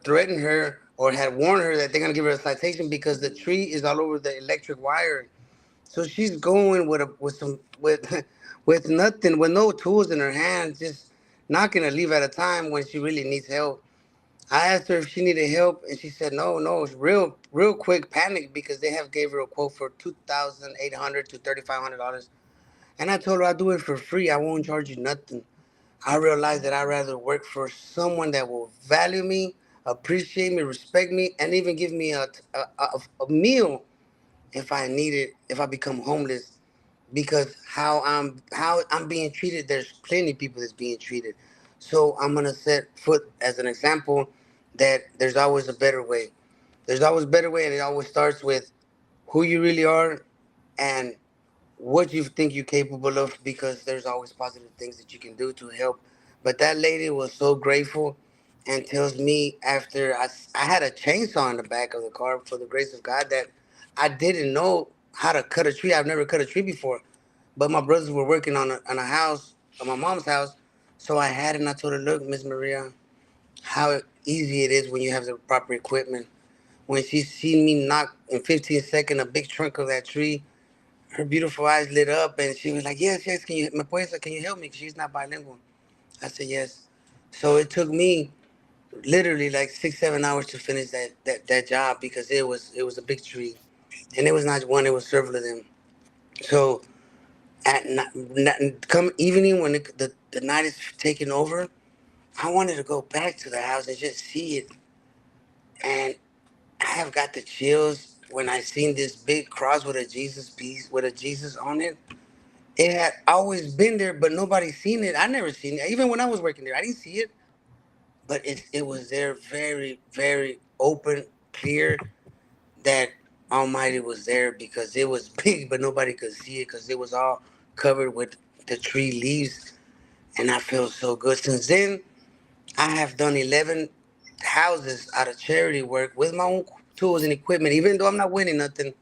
threatened her or had warned her that they're gonna give her a citation because the tree is all over the electric wire. So she's going with nothing, with no tools in her hands, just knocking a leaf at a time when she really needs help. I asked her if she needed help, and she said no. It's real quick panic because they have gave her a quote for $2,800 to $3,500, and I told her I'll do it for free. I won't charge you nothing. I realized that I'd rather work for someone that will value me, appreciate me, respect me, and even give me a meal if I need it, if I become homeless. Because how I'm being treated, there's plenty of people that's being treated. So I'm gonna set foot as an example that there's always a better way. There's always a better way, and it always starts with who you really are and what you think you're capable of, because there's always positive things that you can do to help. But that lady was so grateful and tells me after I had a chainsaw in the back of the car for the grace of God that I didn't know how to cut a tree. I've never cut a tree before. But my brothers were working on a house, on my mom's house. So I had it and I told her, look, Miss Maria, how easy it is when you have the proper equipment. When she seen me knock in 15 seconds a big trunk of that tree, her beautiful eyes lit up and she was like, yes, can you help me? She's not bilingual. I said, yes. So it took me literally like 6, 7 hours to finish that job because it was a big tree. And it was not one, it was several of them. So come evening when the night is taking over, I wanted to go back to the house and just see it. And I have got the chills when I seen this big cross with a Jesus piece, with a Jesus on it. It had always been there, but nobody seen it. I never seen it. Even when I was working there, I didn't see it. But it was there very, very open, clear that Almighty was there because it was big, but nobody could see it because it was all covered with the tree leaves. And I feel so good. Since then, I have done 11 houses out of charity work with my own tools and equipment, even though I'm not winning nothing,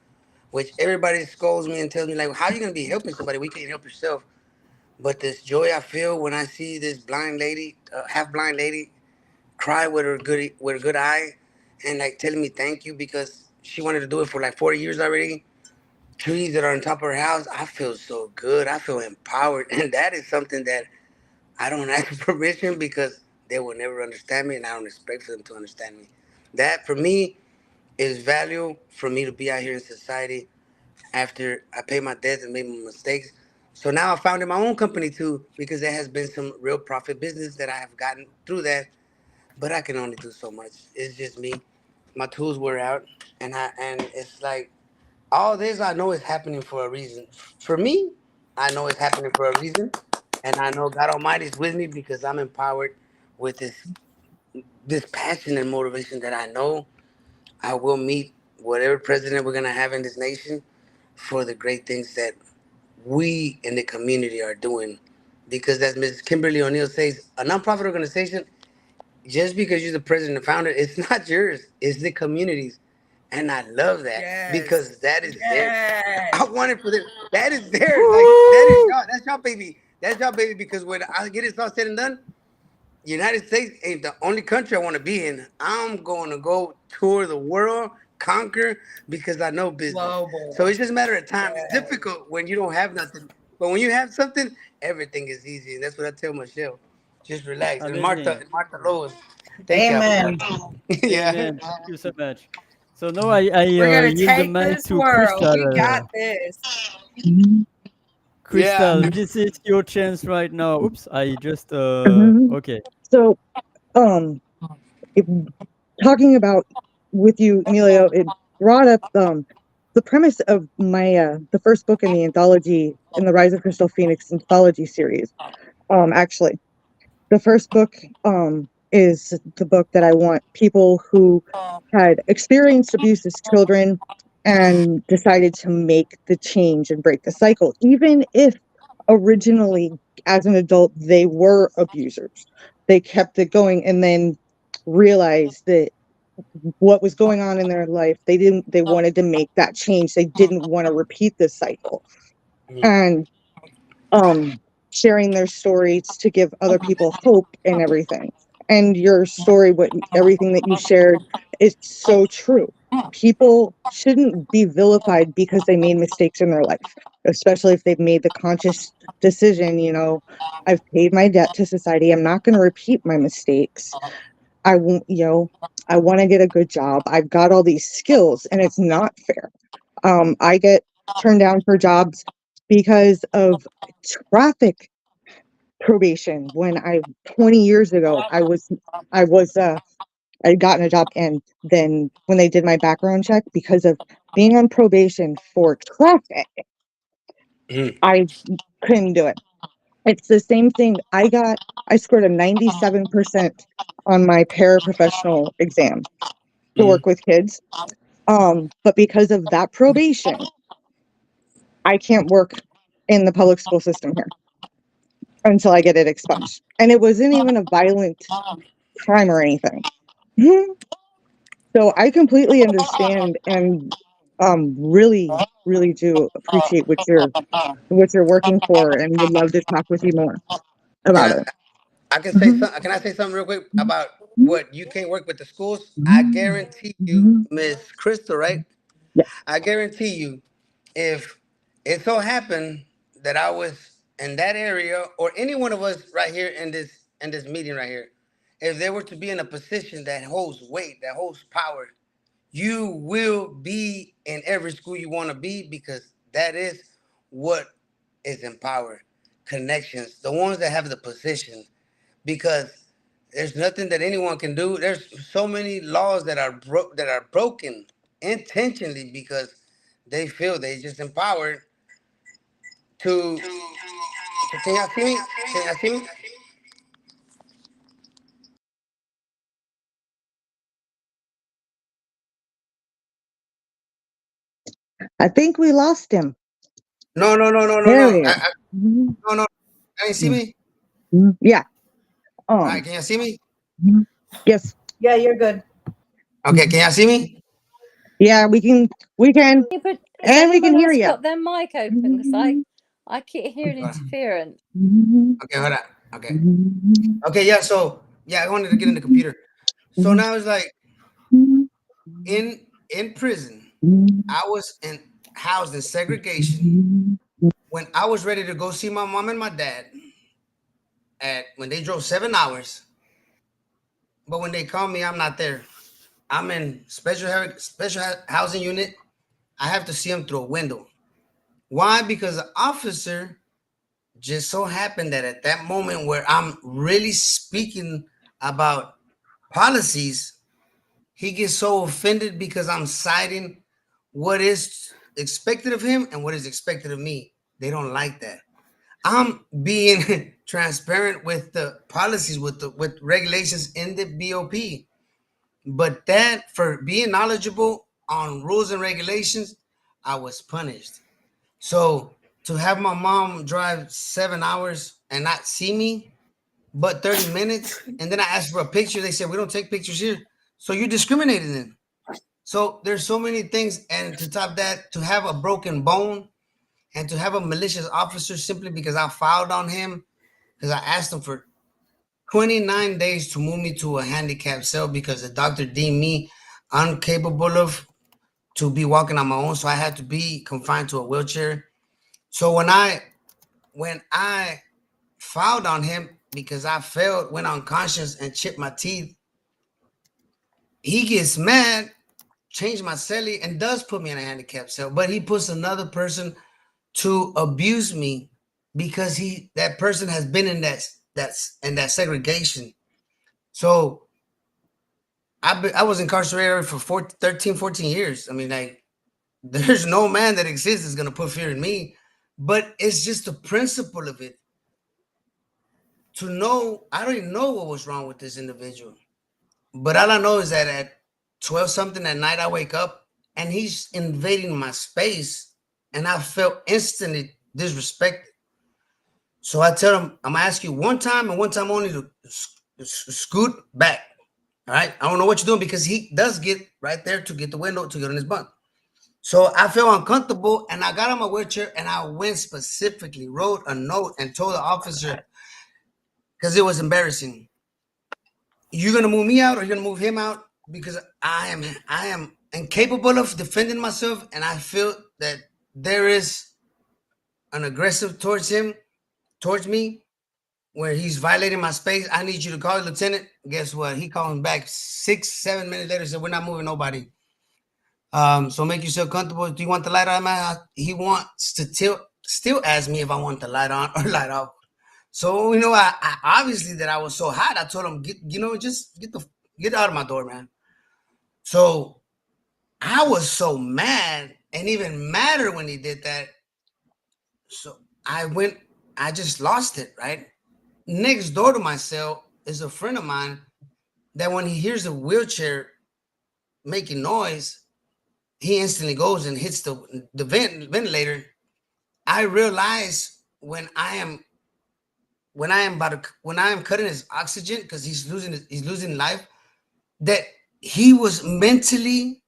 which everybody scolds me and tells me, like, how are you going to be helping somebody? We can't help yourself. But this joy I feel when I see this blind lady, half blind lady, cry with her good eye, and like telling me thank you because she wanted to do it for like 40 years already. Trees that are on top of her house, I feel so good. I feel empowered, and that is something that I don't ask permission because they will never understand me, and I don't expect for them to understand me. That for me is value for me to be out here in society after I paid my debts and made my mistakes. So now I founded my own company too because there has been some real profit business that I have gotten through that, but I can only do so much. It's just me. My tools were out, and it's like all this I know is happening for a reason. For me, I know it's happening for a reason, and I know God Almighty is with me because I'm empowered with this passion and motivation that I know I will meet whatever president we're gonna have in this nation for the great things that we in the community are doing because as Ms. Kimberly O'Neill says, a nonprofit organization, just because you're the president and founder, it's not yours. It's the community's. And I love that because Yes. that is theirs. Yes. I want it for them. That is theirs. Like that is y'all. That's y'all baby. That's y'all baby. Because when I get it all said and done, United States ain't the only country I want to be in. I'm going to go tour the world, conquer, because I know business. Global. So it's just a matter of time. It's Yes. difficult when you don't have nothing, but when you have something, everything is easy. And that's what I tell Michelle. Just relax. And Amazing. Martha Lois. Thank Amen. you. Yeah. Amen. Thank you so much. So now I We're gonna yield the take mic this to world. We Crystal. got this. Crystal, Yeah. this is your chance right now. Oops, I just Mhm. okay. So, if, talking about with you, Emilio, it brought up the premise of my the first book in the anthology in the Rise of Crystal Phoenix anthology series. Actually, the first book is the book that I want people who had experienced abuse as children and decided to make the change and break the cycle, even if originally as an adult they were abusers. They kept it going and then realized that what was going on in their life, they wanted to make that change. They didn't want to repeat this cycle. And sharing their stories to give other people hope and everything. And your story, everything that you shared is so true. People shouldn't be vilified because they made mistakes in their life, especially if they've made the conscious decision, I've paid my debt to society. I'm not going to repeat my mistakes. I won't, I want to get a good job. I've got all these skills and it's not fair. I get turned down for jobs because of traffic probation. When 20 years ago, I'd gotten a job, and then when they did my background check, because of being on probation for traffic, Mhm. I couldn't do it. It's the same thing. I scored a 97% on my paraprofessional exam to Mhm. work with kids. But because of that probation, I can't work in the public school system here until I get it expunged. And it wasn't even a violent crime or anything. So I completely understand and really, really do appreciate what you're working for and would love to talk with you more Can about it. I can say something? Can I say something real quick about what you can't work with the schools? I guarantee you, Miss Crystal, right? Yeah. I guarantee you, if it so happened that I was in that area, or any one of us right here in this meeting right here, if they were to be in a position that holds weight, that holds power, you will be in every school you want to be, because that is what is in power. Connections, the ones that have the position, because there's nothing that anyone can do. There's so many laws that are broken intentionally because they feel they just empowered to. Can y'all see me? Can y'all see me? I think we lost him. No, no, no, no, no, There no. he is. No, no. Can you see me? Yeah. All right, can y'all see me? Yes. Yeah, you're good. Okay, can y'all see me? Yeah, we can, Yeah, but has and we can anyone hear else you. got their mic open? Because I keep hearing interference. Okay, hold on. Okay. Okay, yeah, so yeah, I wanted to get in the computer. So now it's like in prison, I was housed in segregation. When I was ready to go see my mom and my dad, when they drove 7 hours, but when they call me, I'm not there. I'm in special housing unit. I have to see them through a window. Why? Because the officer just so happened that at that moment where I'm really speaking about policies, he gets so offended because I'm citing what is expected of him and what is expected of me. They don't like that. I'm being transparent with the policies, with regulations in the BOP. But that, for being knowledgeable on rules and regulations, I was punished. So to have my mom drive 7 hours and not see me, but 30 minutes. And then I asked for a picture. They said, we don't take pictures here. So you're discriminating then. So there's so many things. And to top that, to have a broken bone and to have a malicious officer simply because I filed on him, because I asked him for 29 days to move me to a handicapped cell because the doctor deemed me incapable of to be walking on my own. So I had to be confined to a wheelchair. So when I filed on him because I failed, went unconscious and chipped my teeth, he gets mad, changed my cellie, and does put me in a handicapped cell. But he puts another person to abuse me because that person has been in that segregation. So I was incarcerated for 13, 14 years. I mean, like, there's no man that exists that's going to put fear in me, but it's just the principle of it. To know, I don't even know what was wrong with this individual, but all I know is that at 12 something at night, I wake up and he's invading my space and I felt instantly disrespected. So I tell him, I'm going to ask you one time and one time only to scoot back. All right. I don't know what you're doing because he does get right there to get the window to get on his bunk. So I felt uncomfortable and I got on my wheelchair and I went specifically, wrote a note and told the officer, because it was embarrassing. You're going to move me out or you're going to move him out because I am incapable of defending myself. And I feel that there is an aggressive towards me, where he's violating my space. I need you to call the lieutenant. Guess what? He called me back 6-7 minutes later, said, we're not moving nobody. So make yourself comfortable. Do you want the light on? He wants to still ask me if I want the light on or light off. So, I obviously that I was so hot, I told him, just get out of my door, man. So I was so mad and even madder when he did that. So I just lost it, right? Next door to my cell is a friend of mine that when he hears a wheelchair making noise, he instantly goes and hits the ventilator. I realize when I am cutting his oxygen because he's losing life, that he was mentally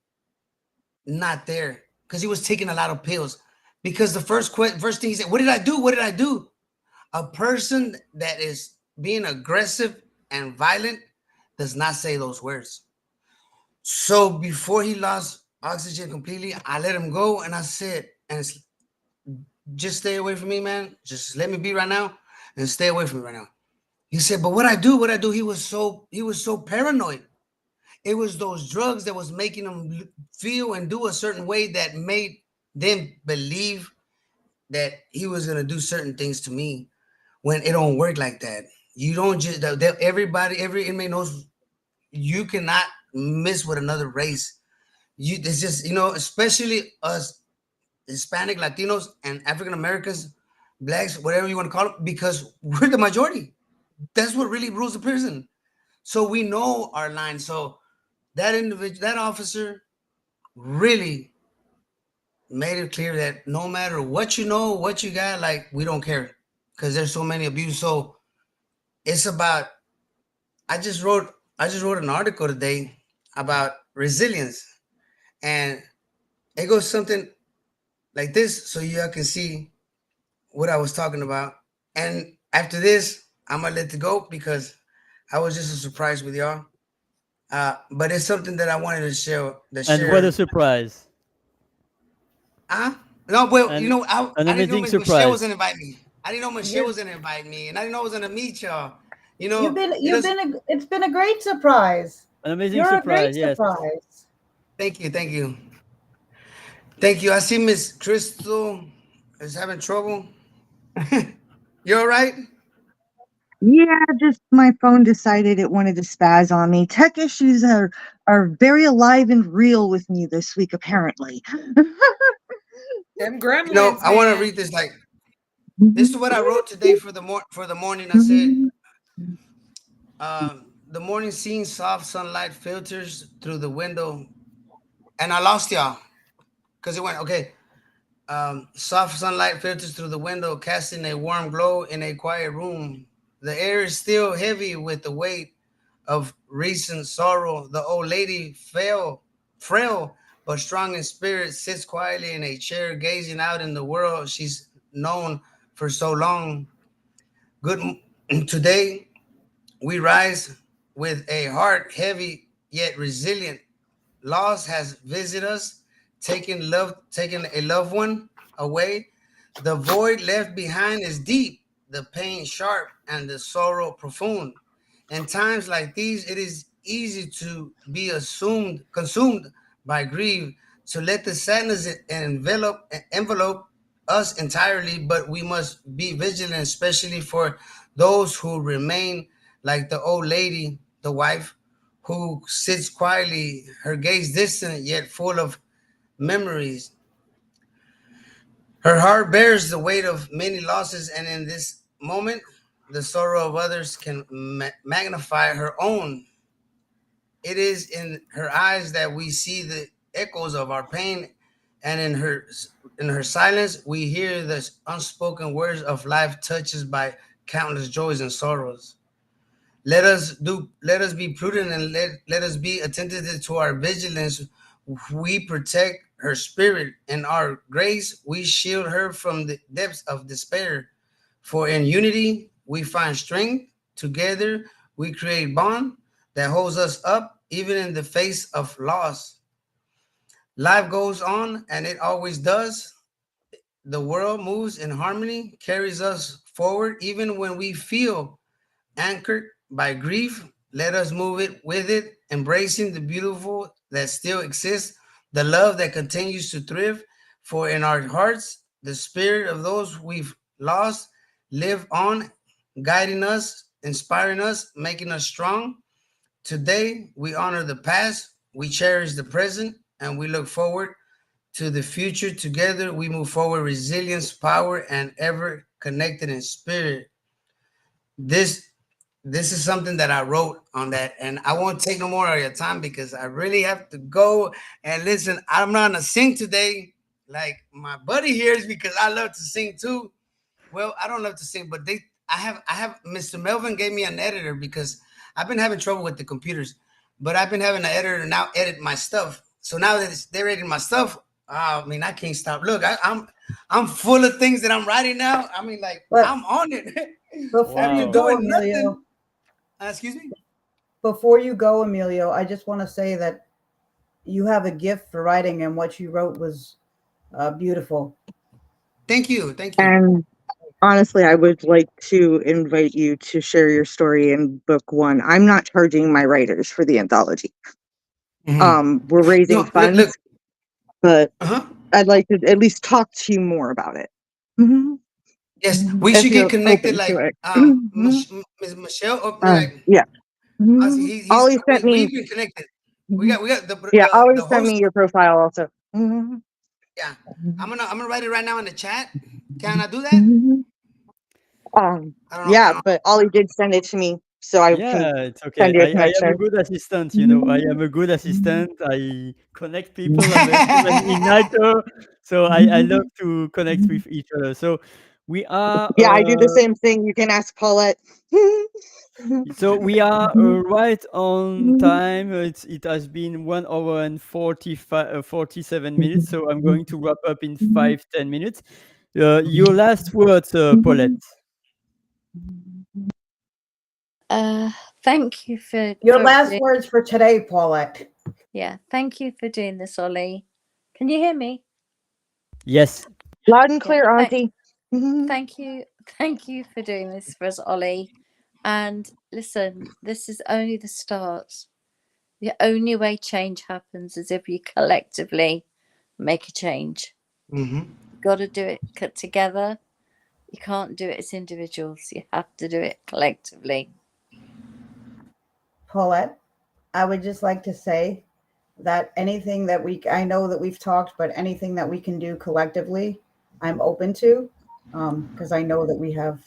not there because he was taking a lot of pills. Because the first thing he said, what did I do? What did I do? A person that is being aggressive and violent does not say those words. So before he lost oxygen completely, I let him go and I said, just stay away from me, man. Just let me be right now and stay away from me right now. He said, but what I do? He was so paranoid. It was those drugs that was making him feel and do a certain way that made them believe that he was going to do certain things to me when it don't work like that. You don't just, every inmate knows you cannot mess with another race. It's just, especially us Hispanic, Latinos, and African Americans, blacks, whatever you want to call them, because we're the majority. That's what really rules the prison. So we know our line. So that individual, that officer really made it clear that no matter what you know, what you got, like, we don't care because there's so many abuse. So it's about, I just wrote an article today about resilience, and it goes something like this so you all can see what I was talking about. And after this, I'm gonna let it go because I was just a surprise with y'all. But it's something that I wanted to share. And what a surprise! No, well, An I didn't know amazing Michelle surprise. was gonna invite me. I didn't know Michelle was gonna invite me, and I didn't know I was gonna meet y'all. It's been a great surprise. An amazing You're surprise, a great yes. surprise. Thank you. I see Miss Crystal is having trouble. You all right? Yeah, just my phone decided it wanted to spaz on me. Tech issues are very alive and real with me this week, apparently. Them gremlins, I want to man. read this. Like, this is what I wrote today for the morning. I said, the morning scene, soft sunlight filters through the window, and I lost y'all because it went okay. Soft sunlight filters through the window, casting a warm glow in a quiet room. The air is still heavy with the weight of recent sorrow. The old lady, frail but strong in spirit, sits quietly in a chair, gazing out in the world she's known for so long. Good today, we rise with a heart heavy yet resilient. Loss has visited us, taking a loved one away. The void left behind is deep, the pain sharp, and the sorrow profound. In times like these, it is easy to be consumed by grief, to let the sadness envelope us entirely. But we must be vigilant, especially for those who remain, like the old lady, the wife, who sits quietly, her gaze distant yet full of memories. Her heart bears the weight of many losses, and in this moment, the sorrow of others can magnify her own. It is in her eyes that we see the echoes of our pain, and in her silence, we hear the unspoken words of life, touched by countless joys and sorrows. Let us be prudent, and let us be attentive to our vigilance. We protect her spirit, and our grace we shield her from the depths of despair. For in unity we find strength. Together we create bond that holds us up even in the face of loss. Life goes on, and it always does. The world moves in harmony, carries us forward even when we feel anchored by grief. Let us move it with it, embracing the beautiful that still exists, the love that continues to thrive. For in our hearts, the spirit of those we've lost live on, guiding us, inspiring us, making us strong. Today, we honor the past, we cherish the present, and we look forward to the future. Together, we move forward, resilience, power, and ever connected in spirit. This is something that I wrote on that, and I won't take no more of your time because I really have to go. And listen, I'm not gonna sing today like my buddy here is, because I love to sing too. Well, I don't love to sing, but I have Mr. Melvin gave me an editor because I've been having trouble with the computers, but I've been having an editor now edit my stuff. So now that they're editing my stuff, I mean, I can't stop. Look, I'm full of things that I'm writing now. I mean, like, But I'm on it. before After you Wow. go, doing nothing. Emilio, Excuse me. before you go, Emilio, I just want to say that you have a gift for writing, and what you wrote was beautiful. Thank you. Thank you. And honestly, I would like to invite you to share your story in book one. I'm not charging my writers for the anthology. We're raising No, funds, look. but Uh-huh. I'd like to at least talk to you more about it. Yes, we If should you're get connected. open Like, to it. Ms. Michelle. Like, Yeah. he's Ollie sent me. we've been connected. We got Yeah, Ollie the sent host. me your profile also. Yeah, I'm gonna write it right now in the chat. Can I do that? I don't know. Yeah, but Ollie did send it to me, so I Yeah, can it's okay. send you a I am a connection. good assistant, you know. I am a good assistant. I connect people. I'm an igniter. So I love to connect with each other. So we are Yeah, I do the same thing. You can ask Paulette. right on time. It has been 1 hour and 47 minutes. So I'm going to wrap up in 5-10 minutes. Your last words, Paulette. Thank you for Your last doing- words for today, Paulette. yeah, thank you for doing this, Ollie. Can you hear me? Yes. Loud and Yeah, clear, Auntie. Thank you for doing this for us, Ollie. And listen, this is only the start. The only way change happens is if you collectively make a change. Mm-hmm. You've got to do it together. You can't do it as individuals. You have to do it collectively. Paulette, I would just like to say that anything that I know that we've talked, but anything that we can do collectively, I'm open to, because I know that we have,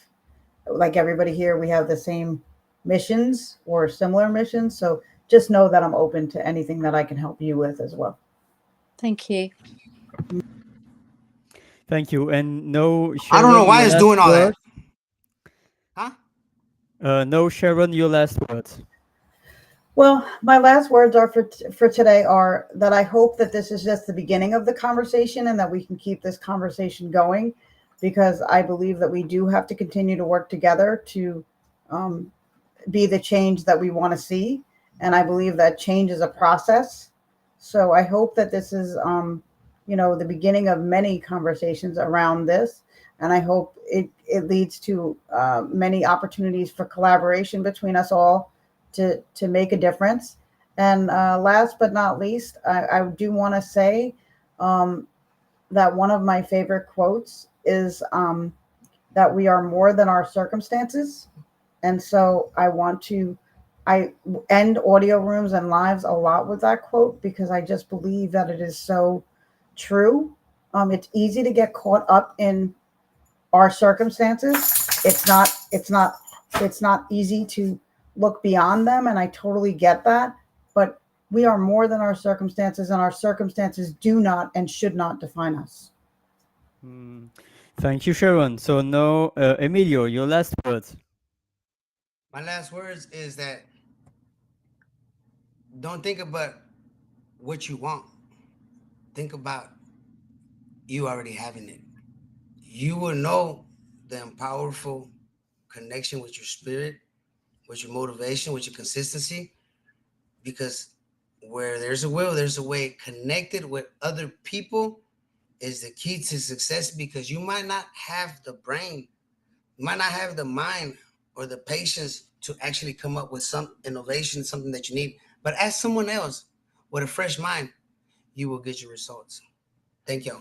like everybody here, we have the same missions or similar missions. So just know that I'm open to anything that I can help you with as well. Thank you. Thank you. And no, I don't know Sharon, why your it's last doing all that. word. No, Sharon, your last words. Well, my last words are for today are that I hope that this is just the beginning of the conversation and that we can keep this conversation going, because I believe that we do have to continue to work together to um, be the change that we want to see. And I believe that change is a process. So I hope that this is, the beginning of many conversations around this. And I hope it leads to many opportunities for collaboration between us all to make a difference. And last but not least, I do want to say that one of my favorite quotes is that we are more than our circumstances. And so I end audio rooms and lives a lot with that quote because I just believe that it is so true. It's easy to get caught up in our circumstances. It's not easy to look beyond them, and I totally get that. But we are more than our circumstances, and our circumstances do not and should not define us. Hmm. Thank you, Sharon. So now, Emilio, your last words. My last words is that don't think about what you want. Think about you already having it. You will know the powerful connection with your spirit, with your motivation, with your consistency, because where there's a will, there's a way. Connected with other people is the key to success, because you might not have the brain, you might not have the mind or the patience to actually come up with some innovation, something that you need. But as someone else with a fresh mind, you will get your results. Thank you.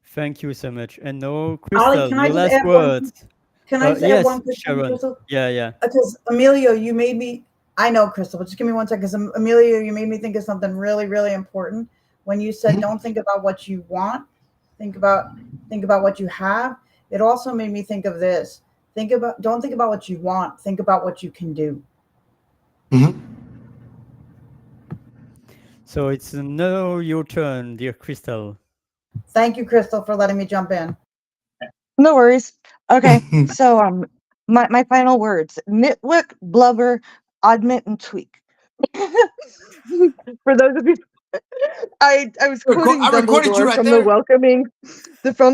Thank you so much. And now, Ollie, Crystal, can I your just last add one? words. Can I just add Yes, one quick thing, Sharon. Crystal? Yeah. Because Emilio, you made me. I know, Crystal, but just give me 1 second. Because Emilio, you made me think of something really, really important when you said, "Don't think about what you want. Think about what you have." It also made me think of this. Don't think about what you want. Think about what you can do. So it's now your turn, dear Crystal. Thank you, Crystal, for letting me jump in. No worries. Okay, so my final words: nitwick, blubber, augment, and tweak. For those of you, I was quoting I recorded you Dumbledore right from there.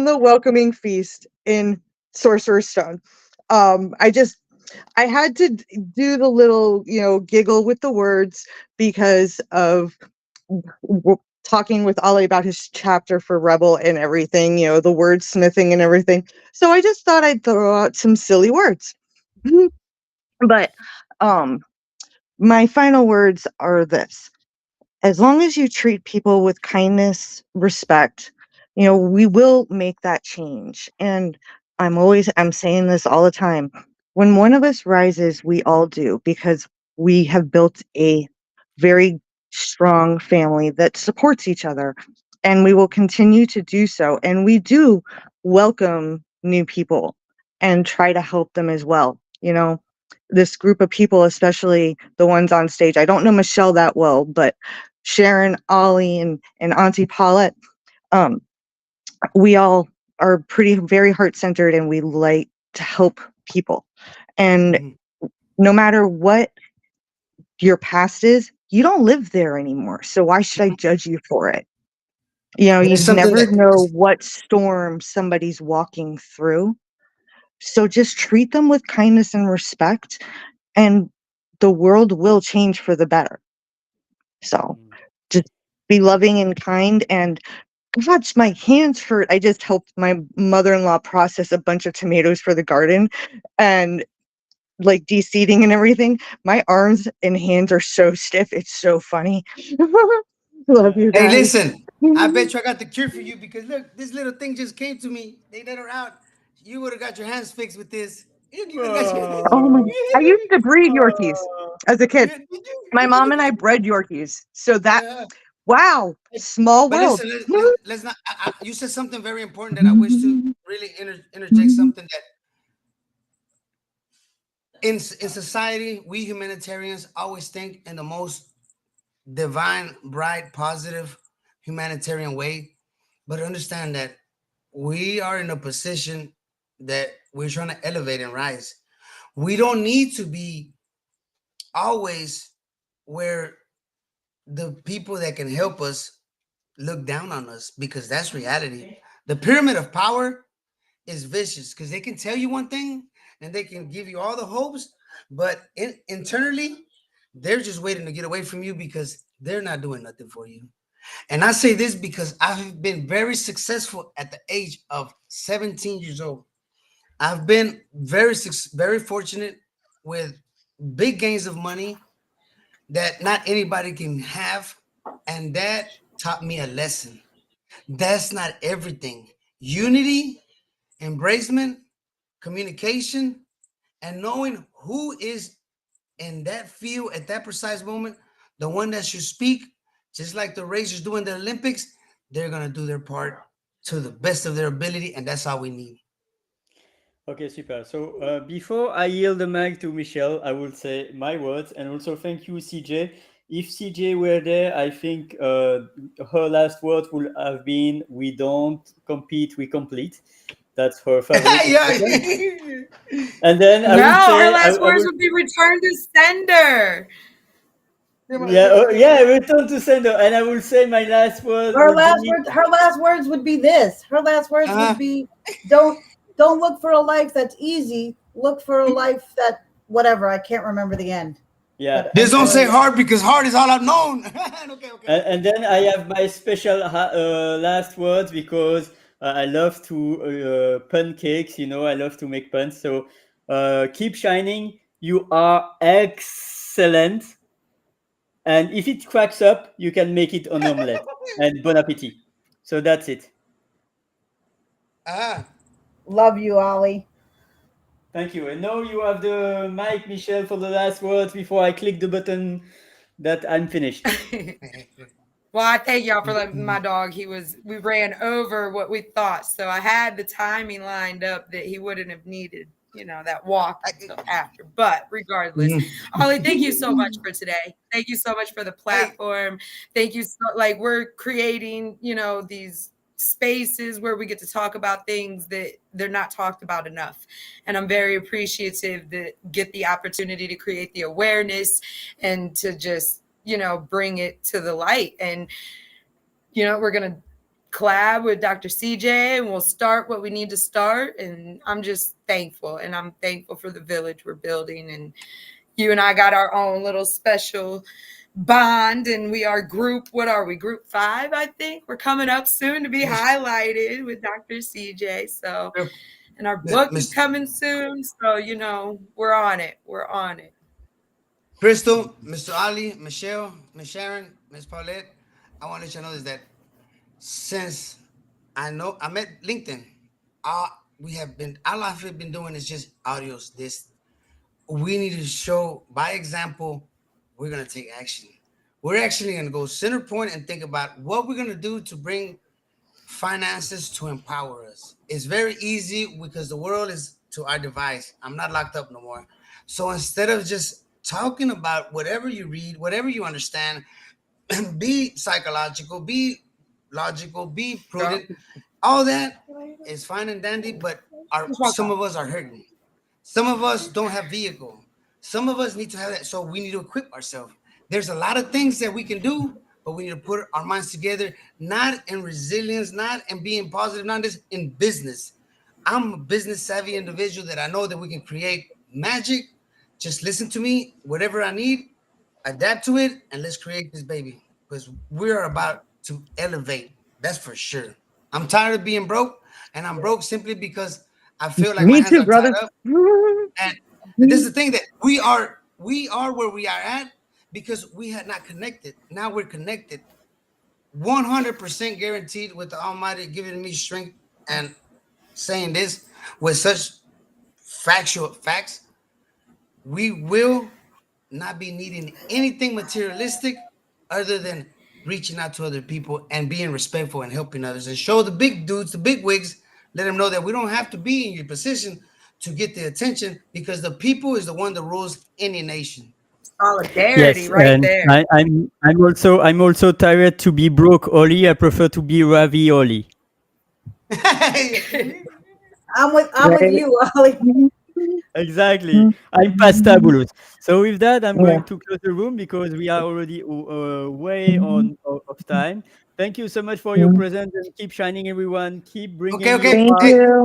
the welcoming feast in Sorcerer's Stone. I had to do the little giggle with the words because of talking with Ollie about his chapter for Rebel and everything, the wordsmithing and everything. So I just thought I'd throw out some silly words. But my final words are this: as long as you treat people with kindness, respect, we will make that change. And I'm saying this all the time. When one of us rises, we all do, because we have built a very strong family that supports each other, and we will continue to do so. And we do welcome new people and try to help them as well. This group of people, especially the ones on stage, I don't know Michelle that well, but Sharon, Ollie, and Auntie Paulette, we all are very heart-centered, and we like to help people. And no matter what your past is, you don't live there anymore. So why should I judge you for it? You never know what storm somebody's walking through. So just treat them with kindness and respect, and the world will change for the better. So just be loving and kind. And gosh, my hands hurt. I just helped my mother-in-law process a bunch of tomatoes for the garden and like de-seeding and everything. My arms and hands are so stiff. It's so funny. Love you guys. Hey, listen, I bet you I got the cure for you, because look, this little thing just came to me. They let her out. You would have got your hands fixed with this. Oh my! I used to breed Yorkies as a kid. My mom and I bred Yorkies. So that, wow, small But world. listen, let's not. You said something very important that I wish to really interject something that in society, we humanitarians always think in the most divine, bright, positive humanitarian way. But understand that we are in a position that we're trying to elevate and rise. We don't need to be always where the people that can help us look down on us, because that's reality. The pyramid of power is vicious because they can tell you one thing and they can give you all the hopes, but internally, they're just waiting to get away from you because they're not doing nothing for you. And I say this because I've been very successful at the age of 17 years old. I've been very fortunate with big gains of money that not anybody can have. And that taught me a lesson. That's not everything. Unity, embracement, communication, and knowing who is in that field at that precise moment, the one that should speak, just like the racers do in the Olympics, they're going to do their part to the best of their ability, and that's all we need. Okay, super. So before I yield the mic to Michelle, I will say my words, and also thank you, CJ. If CJ were there, I think her last words would have been, "We don't compete, we complete." That's her favorite. Yeah. And then I No, would say, her last words would be return to sender. yeah, return to sender. And I will say my last words. Her last words would be this. Her last words would be, don't look for a life that's easy. Look for a life that whatever. I can't remember the end. Yeah. But Just don't say hard, because hard is all I've known. Okay. And then I have my special last words, because I love to pun cakes. You know, I love to make puns. So keep shining. You are excellent. And if it cracks up, you can make it an omelette. And bon appetit. So that's it. Love you, Ollie. Thank you. And now you have the mic, Michelle, for the last words before I click the button that I'm finished. Well, I thank y'all for letting my dog. We ran over what we thought. So I had the timing lined up that he wouldn't have needed, that walk until after. But regardless, Ollie, thank you so much for today. Thank you so much for the platform. Thank you. We're creating, these spaces where we get to talk about things that they're not talked about enough. And I'm very appreciative that get the opportunity to create the awareness and to just, bring it to the light. And, we're going to collab with Dr. CJ and we'll start what we need to start. And I'm just thankful. And I'm thankful for the village we're building. And you and I got our own little special bond, and we are group 5, I think. We're coming up soon to be highlighted with Dr. CJ. So, and our book is coming soon. So, we're on it. Crystal, Mr. Ali, Michelle, Miss Sharon, Miss Paulette, I want to let you know that since I met LinkedIn, all I've been doing is just audios. We need to show by example. We're going to take action. We're actually going to go center point and think about what we're going to do to bring finances to empower us. It's very easy because the world is to our device. I'm not locked up no more. So instead of just talking about whatever you read, whatever you understand, be psychological, be logical, be prudent. All that is fine and dandy, but some of us are hurting. Some of us don't have vehicle. Some of us need to have that. So we need to equip ourselves. There's a lot of things that we can do, but we need to put our minds together, not in resilience, not in being positive, not just in business. I'm a business savvy individual that I know that we can create magic. Just listen to me, whatever I need, adapt to it, and let's create this baby, because we're about to elevate. That's for sure. I'm tired of being broke, and I'm broke simply because I feel like my hands are tied up. And this is the thing, that we are where we are at because we had not connected. Now we're connected. 100% guaranteed, with the Almighty giving me strength and saying this with such facts. We will not be needing anything materialistic other than reaching out to other people and being respectful and helping others, and show the big dudes, the big wigs, let them know that we don't have to be in your position to get the attention, because the people is the one that rules any nation. Solidarity, yes, right and there. I'm also tired to be broke, Oli. I prefer to be ravioli. I'm with you, Ollie. Exactly. I'm pastabulous. So with that, I'm Yeah. going to close the room because we are already way on of time. Thank you so much for your presence and keep shining, everyone. Keep bringing Okay. your Thank art. Hey, you.